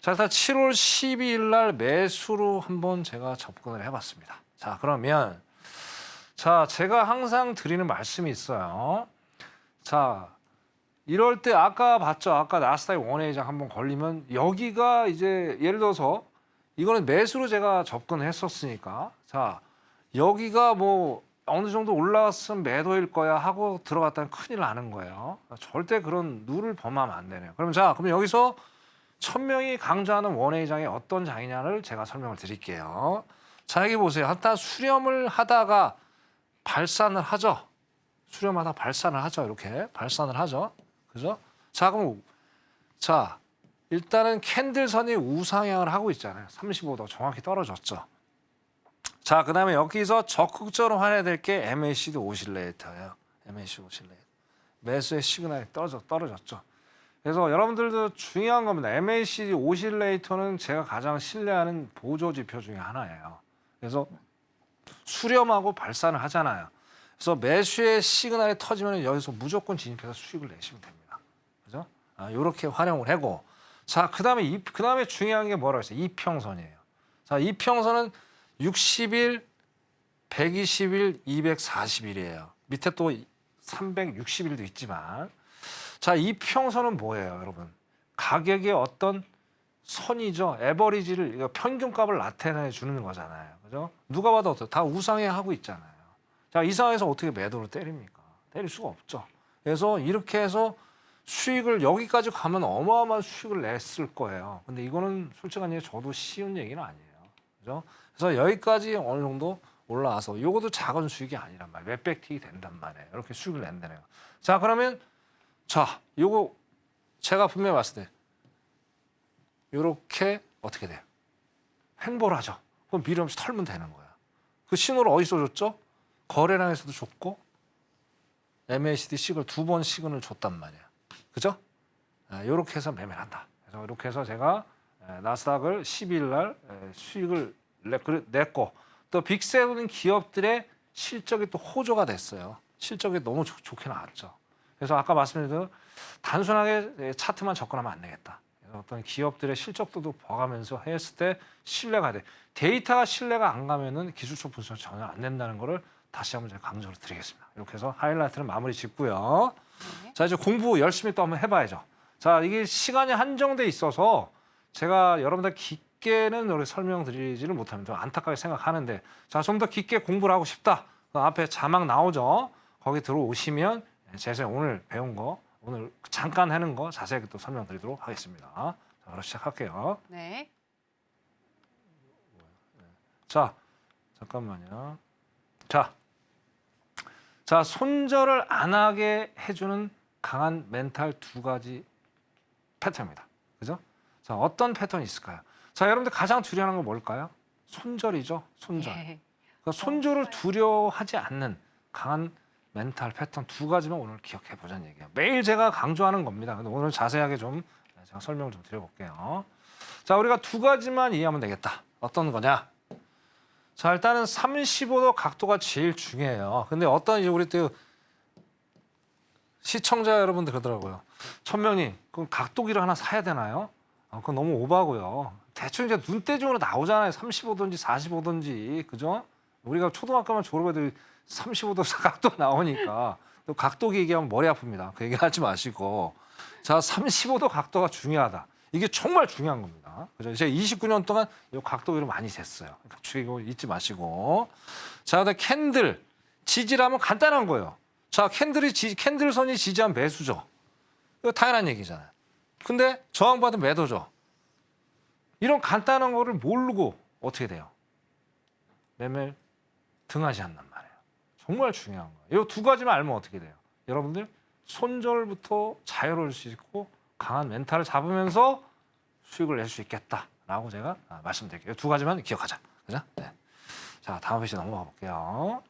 자 일단 7월 12일 날 매수로 한번 제가 접근을 해봤습니다. 자 그러면 자 제가 항상 드리는 말씀이 있어요. 자 이럴 때 아까 봤죠. 아까 나스닥 원회장 한번 걸리면 여기가 이제 예를 들어서 이거는 매수로 제가 접근을 했었으니까 자 여기가 뭐 어느 정도 올라왔으면 매도일 거야 하고 들어갔다면 큰일 나는 거예요. 절대 그런 룰을 범하면 안 되네요. 그럼 여기서 1000명이 강조하는 원회장이 어떤 장이냐를 제가 설명을 드릴게요. 자 여기 보세요. 일단 수렴을 하다가 발산을 하죠. 수렴하다 발산을 하죠. 이렇게 발산을 하죠. 그죠? 자 그럼 자 일단은 캔들선이 우상향을 하고 있잖아요. 35도 정확히 떨어졌죠. 자, 그다음에 여기서 적극적으로 확인해야 될 게 MACD 오실레이터예요. MACD 오실레이터. 매수의 시그널이 떨어졌죠. 그래서 여러분들도 중요한 겁니다. MACD 오실레이터는 제가 가장 신뢰하는 보조 지표 중에 하나예요. 그래서 수렴하고 발산을 하잖아요. 그래서 매수의 시그널이 터지면 여기서 무조건 진입해서 수익을 내시면 됩니다. 그죠? 이렇게 활용을 하고 자, 그다음에 중요한 게 뭐라고 했어요? 이평선이에요. 자, 이평선은 60일, 120일, 240일이에요. 밑에 또 360일도 있지만 자, 이평선은 뭐예요, 여러분? 가격의 어떤 선이죠. 에버리지를 평균값을 나타내 주는 거잖아요. 그죠? 누가 봐도 어때요? 다 우상해 하고 있잖아요. 자, 이 상황에서 어떻게 매도를 때립니까? 때릴 수가 없죠. 그래서 이렇게 해서 수익을 여기까지 가면 어마어마한 수익을 냈을 거예요. 근데 이거는 솔직한 얘기 저도 쉬운 얘기는 아니에요. 그죠? 그래서 여기까지 어느 정도 올라와서 이것도 작은 수익이 아니란 말이에요. 몇백 틱이 된단 말이에요. 이렇게 수익을 낸다네요. 자, 그러면 자, 요거 제가 분명히 봤을 때 이렇게 어떻게 돼요? 횡보를 하죠. 그럼 미리면서 털면 되는 거야. 그 신호를 어디서 줬죠? 거래량에서도 줬고 MACD 시그널 2번 시그널을 줬단 말이야. 그죠? 이렇게 해서 매매를 한다. 그래서 이렇게 해서 제가 나스닥을 12일 날 수익을 냈고 또 빅7 기업들의 실적이 또 호조가 됐어요. 실적이 너무 좋게 나왔죠. 그래서 아까 말씀드린 단순하게 차트만 접근하면 안 되겠다. 그래서 어떤 기업들의 실적도 봐가면서 했을 때 신뢰가 돼. 데이터가 신뢰가 안 가면은 기술적 분석이 전혀 안 된다는 거를 다시 한번 제가 강조를 드리겠습니다. 이렇게 해서 하이라이트는 마무리 짓고요. 네. 자, 이제 공부 열심히 또 한번 해봐야죠. 자, 이게 시간이 한정돼 있어서 제가 여러분들 깊게는 우리 설명드리지를 못합니다. 안타깝게 생각하는데 자, 좀 더 깊게 공부를 하고 싶다. 그 앞에 자막 나오죠. 거기 들어오시면 제가 오늘 배운 거, 오늘 잠깐 하는 거 자세하게 또 설명드리도록 하겠습니다. 자, 바로 시작할게요. 네. 자, 잠깐만요. 자, 손절을 안 하게 해주는 강한 멘탈 두 가지 패턴입니다. 그죠? 자, 어떤 패턴이 있을까요? 자, 여러분들 가장 두려워하는 건 뭘까요? 손절이죠. 손절. 네. 그러니까 손절을 두려워하지 않는 강한 멘탈 패턴 두 가지만 오늘 기억해 보자는 얘기예요. 매일 제가 강조하는 겁니다. 근데 오늘 자세하게 좀 제가 설명을 좀 드려볼게요. 자, 우리가 두 가지만 이해하면 되겠다. 어떤 거냐? 자, 일단은 35도 각도가 제일 중요해요. 근데 어떤 이제 우리 또 시청자 여러분들 그러더라고요. 천명님, 그럼 각도기를 하나 사야 되나요? 그건 너무 오버고요. 대충 이제 눈대중으로 나오잖아요. 35도인지 45도인지, 그죠? 우리가 초등학교만 졸업해도 35도 각도 나오니까. 또 각도기 얘기하면 머리 아픕니다. 그 얘기하지 마시고. 자, 35도 각도가 중요하다. 이게 정말 중요한 겁니다. 그죠? 제가 29년 동안 이 각도기를 많이 쟀어요. 그러니까 이거 잊지 마시고. 자, 그다음에 캔들. 지지라면 간단한 거예요. 자, 캔들선이 지지한 매수죠. 이거 당연한 얘기잖아요. 근데 저항받은 매도죠. 이런 간단한 거를 모르고 어떻게 돼요? 매매를 등하지 않는 말이에요. 정말 중요한 거예요. 이 두 가지만 알면 어떻게 돼요? 여러분들 손절부터 자유로울 수 있고 강한 멘탈을 잡으면서 수익을 낼 수 있겠다라고 제가 말씀드릴게요. 이 두 가지만 기억하자. 그죠? 네. 자, 다음 페이지 넘어가 볼게요.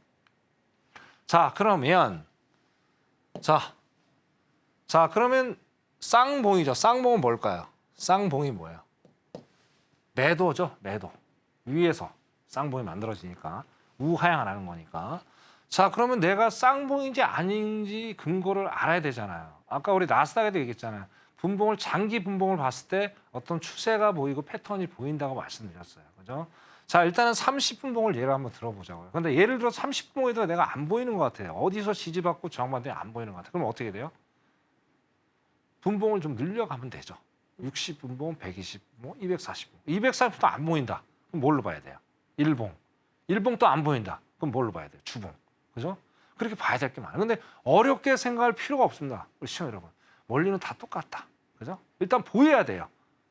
자, 그러면 그러면 쌍봉이죠. 쌍봉은 뭘까요? 쌍봉이 뭐예요? 매도죠. 매도. 위에서 쌍봉이 만들어지니까 우하향하는 거니까. 자, 그러면 내가 쌍봉인지 아닌지 근거를 알아야 되잖아요. 아까 우리 나스닥에도 얘기했잖아요. 분봉을 장기 분봉을 봤을 때 어떤 추세가 보이고 패턴이 보인다고 말씀드렸어요. 그죠? 자, 일단은 30분봉을 예를 한번 들어보자고요. 근데 예를 들어 30분봉에도 내가 안 보이는 것 같아요. 어디서 지지받고 저항받는지 안 보이는 것 같아요. 그럼 어떻게 돼요? 분봉을 좀 늘려가면 되죠. 60분봉, 120분봉, 240분봉. 240분도 안 보인다. 그럼 뭘로 봐야 돼요? 일봉. 일봉도 안 보인다. 그럼 뭘로 봐야 돼요? 주봉. 그죠? 그렇게 봐야 될 게 많아요. 근데 어렵게 생각할 필요가 없습니다. 우리 시청자 여러분. 원리는 다 똑같다. 그죠? 일단 보여야 돼요.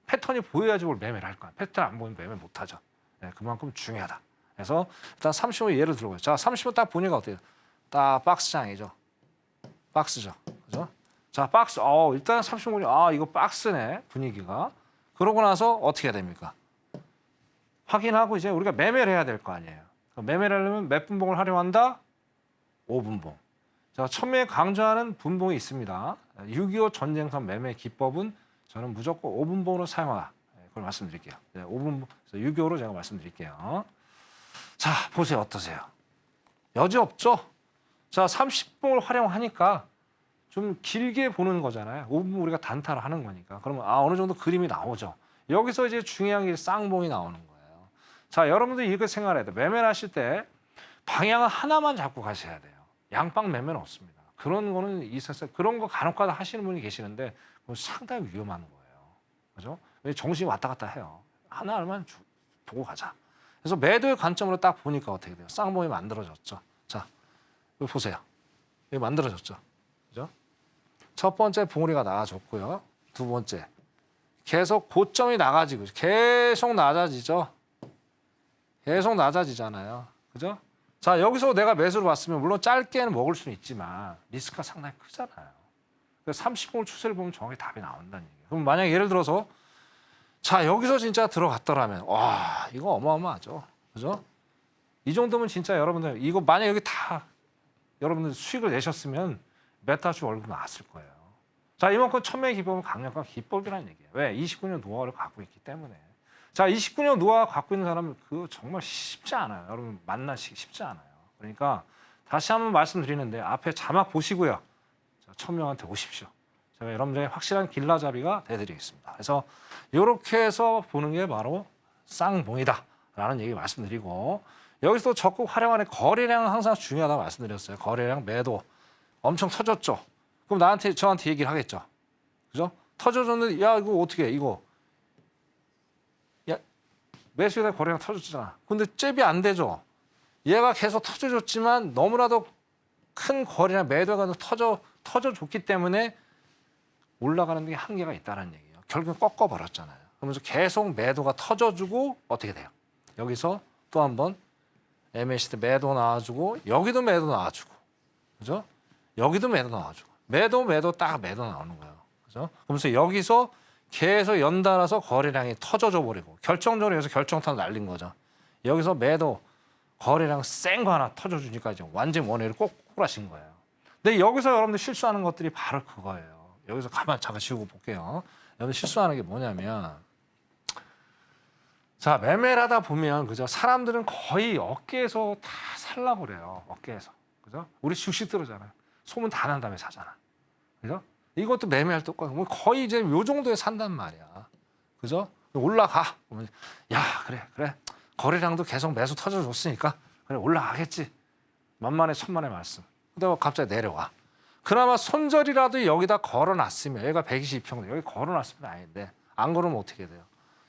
패턴이 보여야지 뭘 매매를 할 거야. 패턴 안 보이면 매매 못 하죠. 네, 그만큼 중요하다. 그래서 일단 30호 예를 들어보죠. 자, 30호 딱 보니까 어때요? 딱 박스장이죠. 박스죠. 그죠? 자, 박스. 일단 30호 이거 박스네. 분위기가. 그러고 나서 어떻게 해야 됩니까? 확인하고 이제 우리가 매매를 해야 될 거 아니에요. 매매를 하려면 몇 분봉을 활용한다? 5분봉. 자, 처음에 강조하는 분봉이 있습니다. 6.25 전쟁선 매매 기법은 저는 무조건 5분봉으로 사용하라. 그걸 말씀드릴게요. 네, 5분 6.25로 제가 말씀드릴게요. 자, 보세요. 어떠세요? 여지 없죠? 자, 30분을 활용하니까 좀 길게 보는 거잖아요. 5분 우리가 단타를 하는 거니까. 그러면 어느 정도 그림이 나오죠. 여기서 이제 중요한 게 쌍봉이 나오는 거예요. 자, 여러분들 이렇게 생각해야 돼요. 매매를 하실 때 방향은 하나만 잡고 가셔야 돼요. 양방 매매는 없습니다. 그런 거는 있었어요. 그런 거 간혹가다 하시는 분이 계시는데 그건 상당히 위험한 거예요. 그죠? 왜 정신이 왔다 갔다 해요. 하나만 보고 가자. 그래서 매도의 관점으로 딱 보니까 어떻게 돼요? 쌍봉이 만들어졌죠. 자, 이거 보세요. 이거 만들어졌죠. 그죠? 첫 번째 봉우리가 나와줬고요. 두 번째. 계속 고점이 나가지고 계속 낮아지죠. 계속 낮아지잖아요. 그죠? 자, 여기서 내가 매수를 봤으면 물론 짧게는 먹을 수는 있지만 리스크가 상당히 크잖아요. 그래서 30봉을 추세를 보면 정확히 답이 나온다는 얘기예요. 그럼 만약 예를 들어서 자, 여기서 진짜 들어갔더라면 와, 이거 어마어마하죠. 그죠? 이 정도면 진짜 여러분들 이거 만약 여기 다 여러분들 수익을 내셨으면 메타주 월급 나왔을 거예요. 자, 이만큼 천매의 기법은 강력한 기법이라는 얘기예요. 왜? 29년 노하우를 갖고 있기 때문에. 자, 29년 노하우 갖고 있는 사람은 그거 정말 쉽지 않아요. 여러분 만나시기 쉽지 않아요. 그러니까 다시 한번 말씀드리는데 앞에 자막 보시고요. 자, 1000명한테 오십시오. 제가 여러분들의 확실한 길라잡이가 되드리겠습니다. 그래서 이렇게 해서 보는 게 바로 쌍봉이다라는 얘기 말씀드리고 여기서 적극 활용하는 거래량은 항상 중요하다고 말씀드렸어요. 거래량 매도 엄청 터졌죠. 그럼 저한테 얘기를 하겠죠. 그죠? 터져줬는데 야 이거 어떻게 해? 이거 야 매수에다 거래량 터졌잖아. 근데 잽이 안 되죠. 얘가 계속 터져줬지만 너무나도 큰 거래량 매도가 터져줬기 때문에 올라가는 데 한계가 있다는 얘기예요. 결국은 꺾어버렸잖아요. 그러면서 계속 매도가 터져주고 어떻게 돼요? 여기서 또 한번 MACD 매도 나와주고 여기도 매도 나와주고 그죠? 여기도 매도 나와주고 매도 딱 매도 나오는 거예요. 그죠? 그러면서 여기서 계속 연달아서 거래량이 터져져 버리고 결정적으로 여기서 결정탄 날린 거죠. 여기서 매도 거래량 센 거 하나 터져주니까 이제 완전 원회를 꼬꾸라신 거예요. 근데 여기서 여러분들 실수하는 것들이 바로 그거예요. 여기서 가만 잠깐 지우고 볼게요. 여러분 실수하는 게 뭐냐면 자, 매매를 하다 보면 그죠? 사람들은 거의 어깨에서 다 살라고 그래요. 어깨에서. 그죠? 우리 주식 들어잖아요. 소문 다 난 다음에 사잖아. 그죠? 이것도 매매할 똑같고 뭐 거의 이제 요 정도에 산단 말이야. 그죠? 올라가. 그러면 야, 그래. 거래량도 계속 매수 터져줬으니까 그래 올라가겠지. 만만에 천만의 말씀. 근데 갑자기 내려와. 그나마 손절이라도 여기다 걸어놨으면 여기가 122평 여기 걸어놨으면 아닌데 안 걸으면 어떻게 돼요?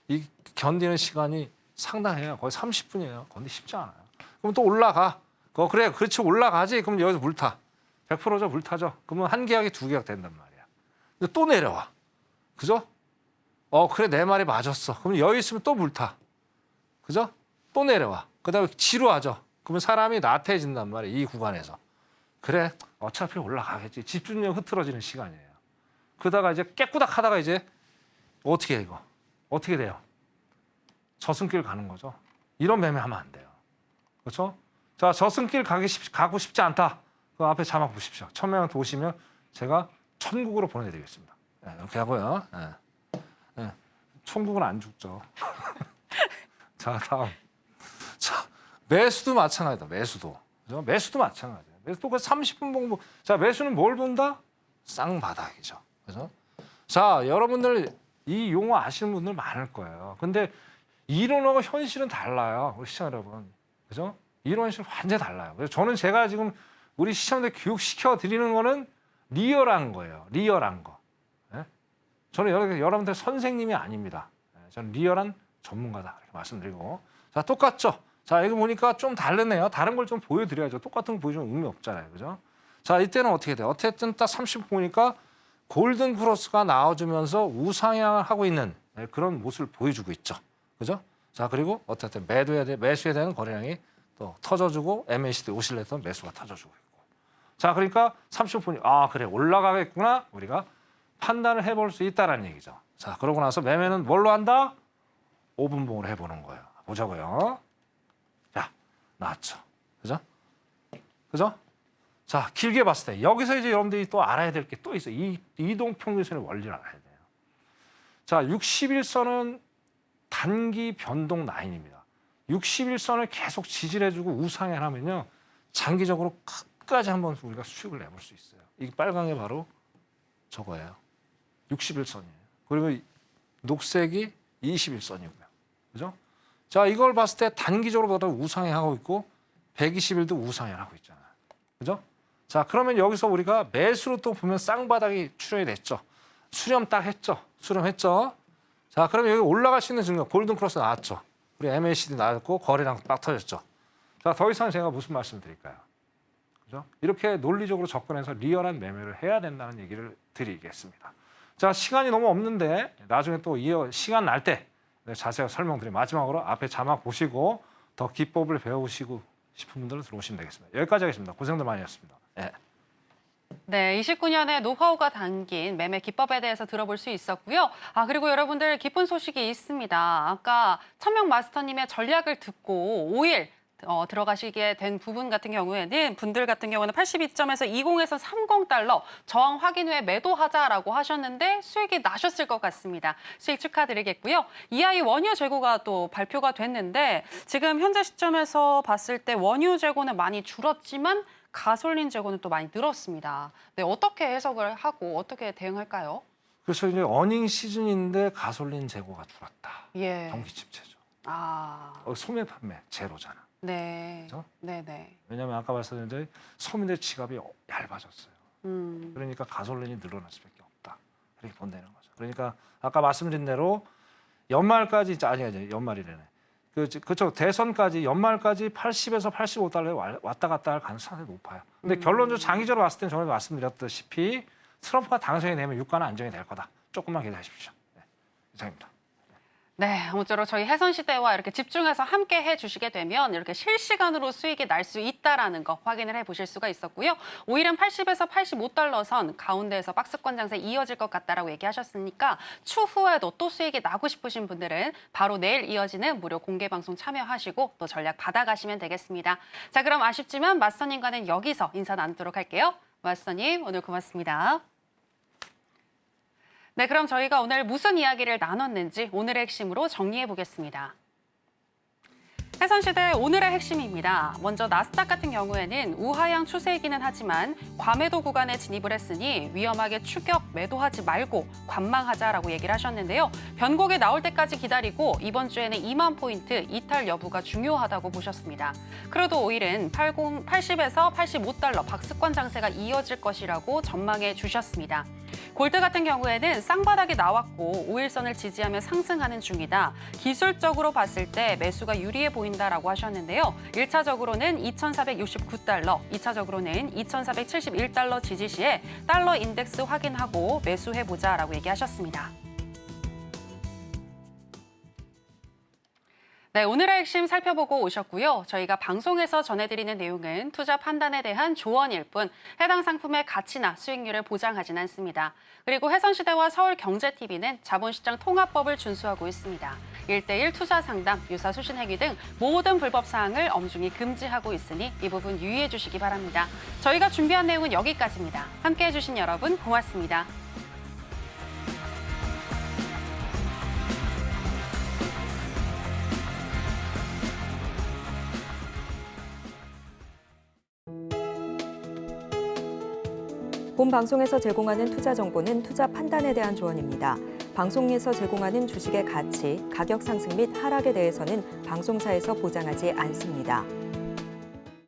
이 견디는 시간이 상당해요. 거의 30분이에요. 건디 쉽지 않아요. 그럼 또 올라가. 그래, 그렇지 올라가지. 그럼 여기서 물타. 100%죠, 물타죠. 그러면 한 계약이 두 계약 된단 말이야. 근데 또 내려와. 그죠? 그래, 내 말이 맞았어. 그럼 여기 있으면 또 물타. 그죠? 또 내려와. 그다음에 지루하죠. 그러면 사람이 나태해진단 말이에요. 이 구간에서. 그래, 어차피 올라가겠지. 집중력 흐트러지는 시간이에요. 그러다가 이제 깨꾸닥 하다가 이제 어떻게 해, 이거? 어떻게 돼요? 저승길 가는 거죠. 이런 매매하면 안 돼요. 그렇죠? 자, 저승길 가고 싶지 않다. 그 앞에 자막 보십시오. 1000명한테 오시면 제가 천국으로 보내드리겠습니다. 네, 이렇게 하고요. 네. 천국은 안 죽죠. 자, 다음. 자, 매수도 마찬가지다. 매수도. 그죠? 매수도 마찬가지예요. 매수도 그 30분 봉부. 자, 매수는 뭘 본다? 쌍바닥이죠. 그죠? 자, 여러분들 이 용어 아시는 분들 많을 거예요. 근데 이론하고 현실은 달라요. 우리 시청자 여러분. 그죠? 이론 현실 완전히 달라요. 그래서 저는 제가 지금 우리 시청자들 교육시켜 드리는 거는 리얼한 거예요. 리얼한 거. 네? 저는 여러분들 선생님이 아닙니다. 네, 저는 리얼한 전문가다. 이렇게 말씀드리고. 자, 똑같죠? 자, 여기 보니까 좀 다르네요. 다른 걸 좀 보여드려야죠. 똑같은 거 보여주면 의미 없잖아요. 그죠? 자, 이때는 어떻게 돼요? 어쨌든 딱 30분 보니까 골든 크로스가 나와주면서 우상향을 하고 있는 그런 모습을 보여주고 있죠. 그죠? 자, 그리고 어쨌든 매수해야 되는 거래량이 또 터져주고 MACD 오실레이터 매수가 터져주고 있고. 자, 그러니까 30분이 그래 올라가겠구나 우리가 판단을 해볼 수 있다는 얘기죠. 자, 그러고 나서 매매는 뭘로 한다? 5분봉으로 해보는 거예요. 보자고요. 자, 나왔죠. 그죠? 그죠? 자, 길게 봤을 때 여기서 이제 여러분들이 또 알아야 될 게 또 있어요. 이동평균선의 원리를 알아야 돼요. 자, 60일선은 단기 변동 라인입니다. 60일선을 계속 지지해주고 우상향 하면요. 장기적으로 끝까지 한번 우리가 수익을 내볼 수 있어요. 이 빨간 게 바로 저거예요. 60일선이에요. 그리고 녹색이 21선이고요. 그죠? 자, 이걸 봤을 때 단기적으로 보다 우상향하고 있고 120일도 우상향하고 있잖아요. 그죠? 자, 그러면 여기서 우리가 매수로 또 보면 쌍바닥이 출현이 됐죠. 수렴 딱 했죠. 수렴했죠. 자, 그러면 여기 올라갈 수 있는 증거 골든 크로스 나왔죠. 우리 MACD 나왔고 거래량 딱 터졌죠. 자, 더 이상 제가 무슨 말씀 드릴까요? 그죠? 이렇게 논리적으로 접근해서 리얼한 매매를 해야 된다는 얘기를 드리겠습니다. 자, 시간이 너무 없는데 나중에 또 시간 날 때 자세히 설명드리면 마지막으로 앞에 자막 보시고 더 기법을 배우시고 싶은 분들은 들어오시면 되겠습니다. 여기까지 하겠습니다. 고생들 많이 하셨습니다. 네. 네, 29년의 노하우가 담긴 매매 기법에 대해서 들어볼 수 있었고요. 그리고 여러분들 기쁜 소식이 있습니다. 아까 천명 마스터님의 전략을 듣고 5일 들어가시게 된 부분 같은 경우에는 분들 같은 경우는 82점에서 20에서 30달러 저항 확인 후에 매도하자라고 하셨는데 수익이 나셨을 것 같습니다. 수익 축하드리겠고요. EI 원유 재고가 또 발표가 됐는데 지금 현재 시점에서 봤을 때 원유 재고는 많이 줄었지만 가솔린 재고는 또 많이 늘었습니다. 네, 어떻게 해석을 하고 어떻게 대응할까요? 그래서 이제 어닝 시즌인데 가솔린 재고가 줄었다. 예. 경기 침체죠. 소매 판매 제로잖아. 네. 그렇죠? 네네. 왜냐하면 아까 말씀드린 서민들 지갑이 얇아졌어요. 그러니까 가솔린이 늘어날 수밖에 없다. 이렇게 본다는 거죠. 그러니까 아까 말씀드린 대로 연말까지 아니 연말이래네. 그렇죠. 대선까지 연말까지 80에서 85달러에 왔다 갔다 할 가능성이 높아요. 근데 결론적으로 장기적으로 봤을 때 전에 말씀드렸다시피 트럼프가 당선이 되면 유가는 안정이 될 거다. 조금만 기다리십시오. 네, 이상입니다. 네, 아무쪼록 저희 해선시대와 이렇게 집중해서 함께 해주시게 되면 이렇게 실시간으로 수익이 날 수 있다라는 거 확인을 해보실 수가 있었고요. 5일은 80에서 85달러 선 가운데에서 박스권 장세 이어질 것 같다라고 얘기하셨으니까 추후에도 또 수익이 나고 싶으신 분들은 바로 내일 이어지는 무료 공개 방송 참여하시고 또 전략 받아가시면 되겠습니다. 자, 그럼 아쉽지만 마스터님과는 여기서 인사 나누도록 할게요. 마스터님, 오늘 고맙습니다. 네, 그럼 저희가 오늘 무슨 이야기를 나눴는지 오늘의 핵심으로 정리해 보겠습니다. 해선시대 오늘의 핵심입니다. 먼저 나스닥 같은 경우에는 우하향 추세이기는 하지만 과매도 구간에 진입을 했으니 위험하게 추격 매도하지 말고 관망하자라고 얘기를 하셨는데요. 변곡이 나올 때까지 기다리고 이번 주에는 2만 포인트 이탈 여부가 중요하다고 보셨습니다. 크루드 오일은 80에서 85달러 박스권 장세가 이어질 것이라고 전망해 주셨습니다. 골드 같은 경우에는 쌍바닥이 나왔고 5일선을 지지하며 상승하는 중이다. 기술적으로 봤을 때 매수가 유리해 보인다라고 하셨는데요. 1차적으로는 2,469달러, 2차적으로는 2,471달러 지지 시에 달러 인덱스 확인하고 매수해보자라고 얘기하셨습니다. 네, 오늘의 핵심 살펴보고 오셨고요. 저희가 방송에서 전해드리는 내용은 투자 판단에 대한 조언일 뿐 해당 상품의 가치나 수익률을 보장하진 않습니다. 그리고 해선시대와 서울경제TV는 자본시장 통합법을 준수하고 있습니다. 1:1 투자 상담, 유사 수신 행위 등 모든 불법 사항을 엄중히 금지하고 있으니 이 부분 유의해 주시기 바랍니다. 저희가 준비한 내용은 여기까지입니다. 함께해 주신 여러분 고맙습니다. 본 방송에서 제공하는 투자 정보는 투자 판단에 대한 조언입니다. 방송에서 제공하는 주식의 가치, 가격 상승 및 하락에 대해서는 방송사에서 보장하지 않습니다.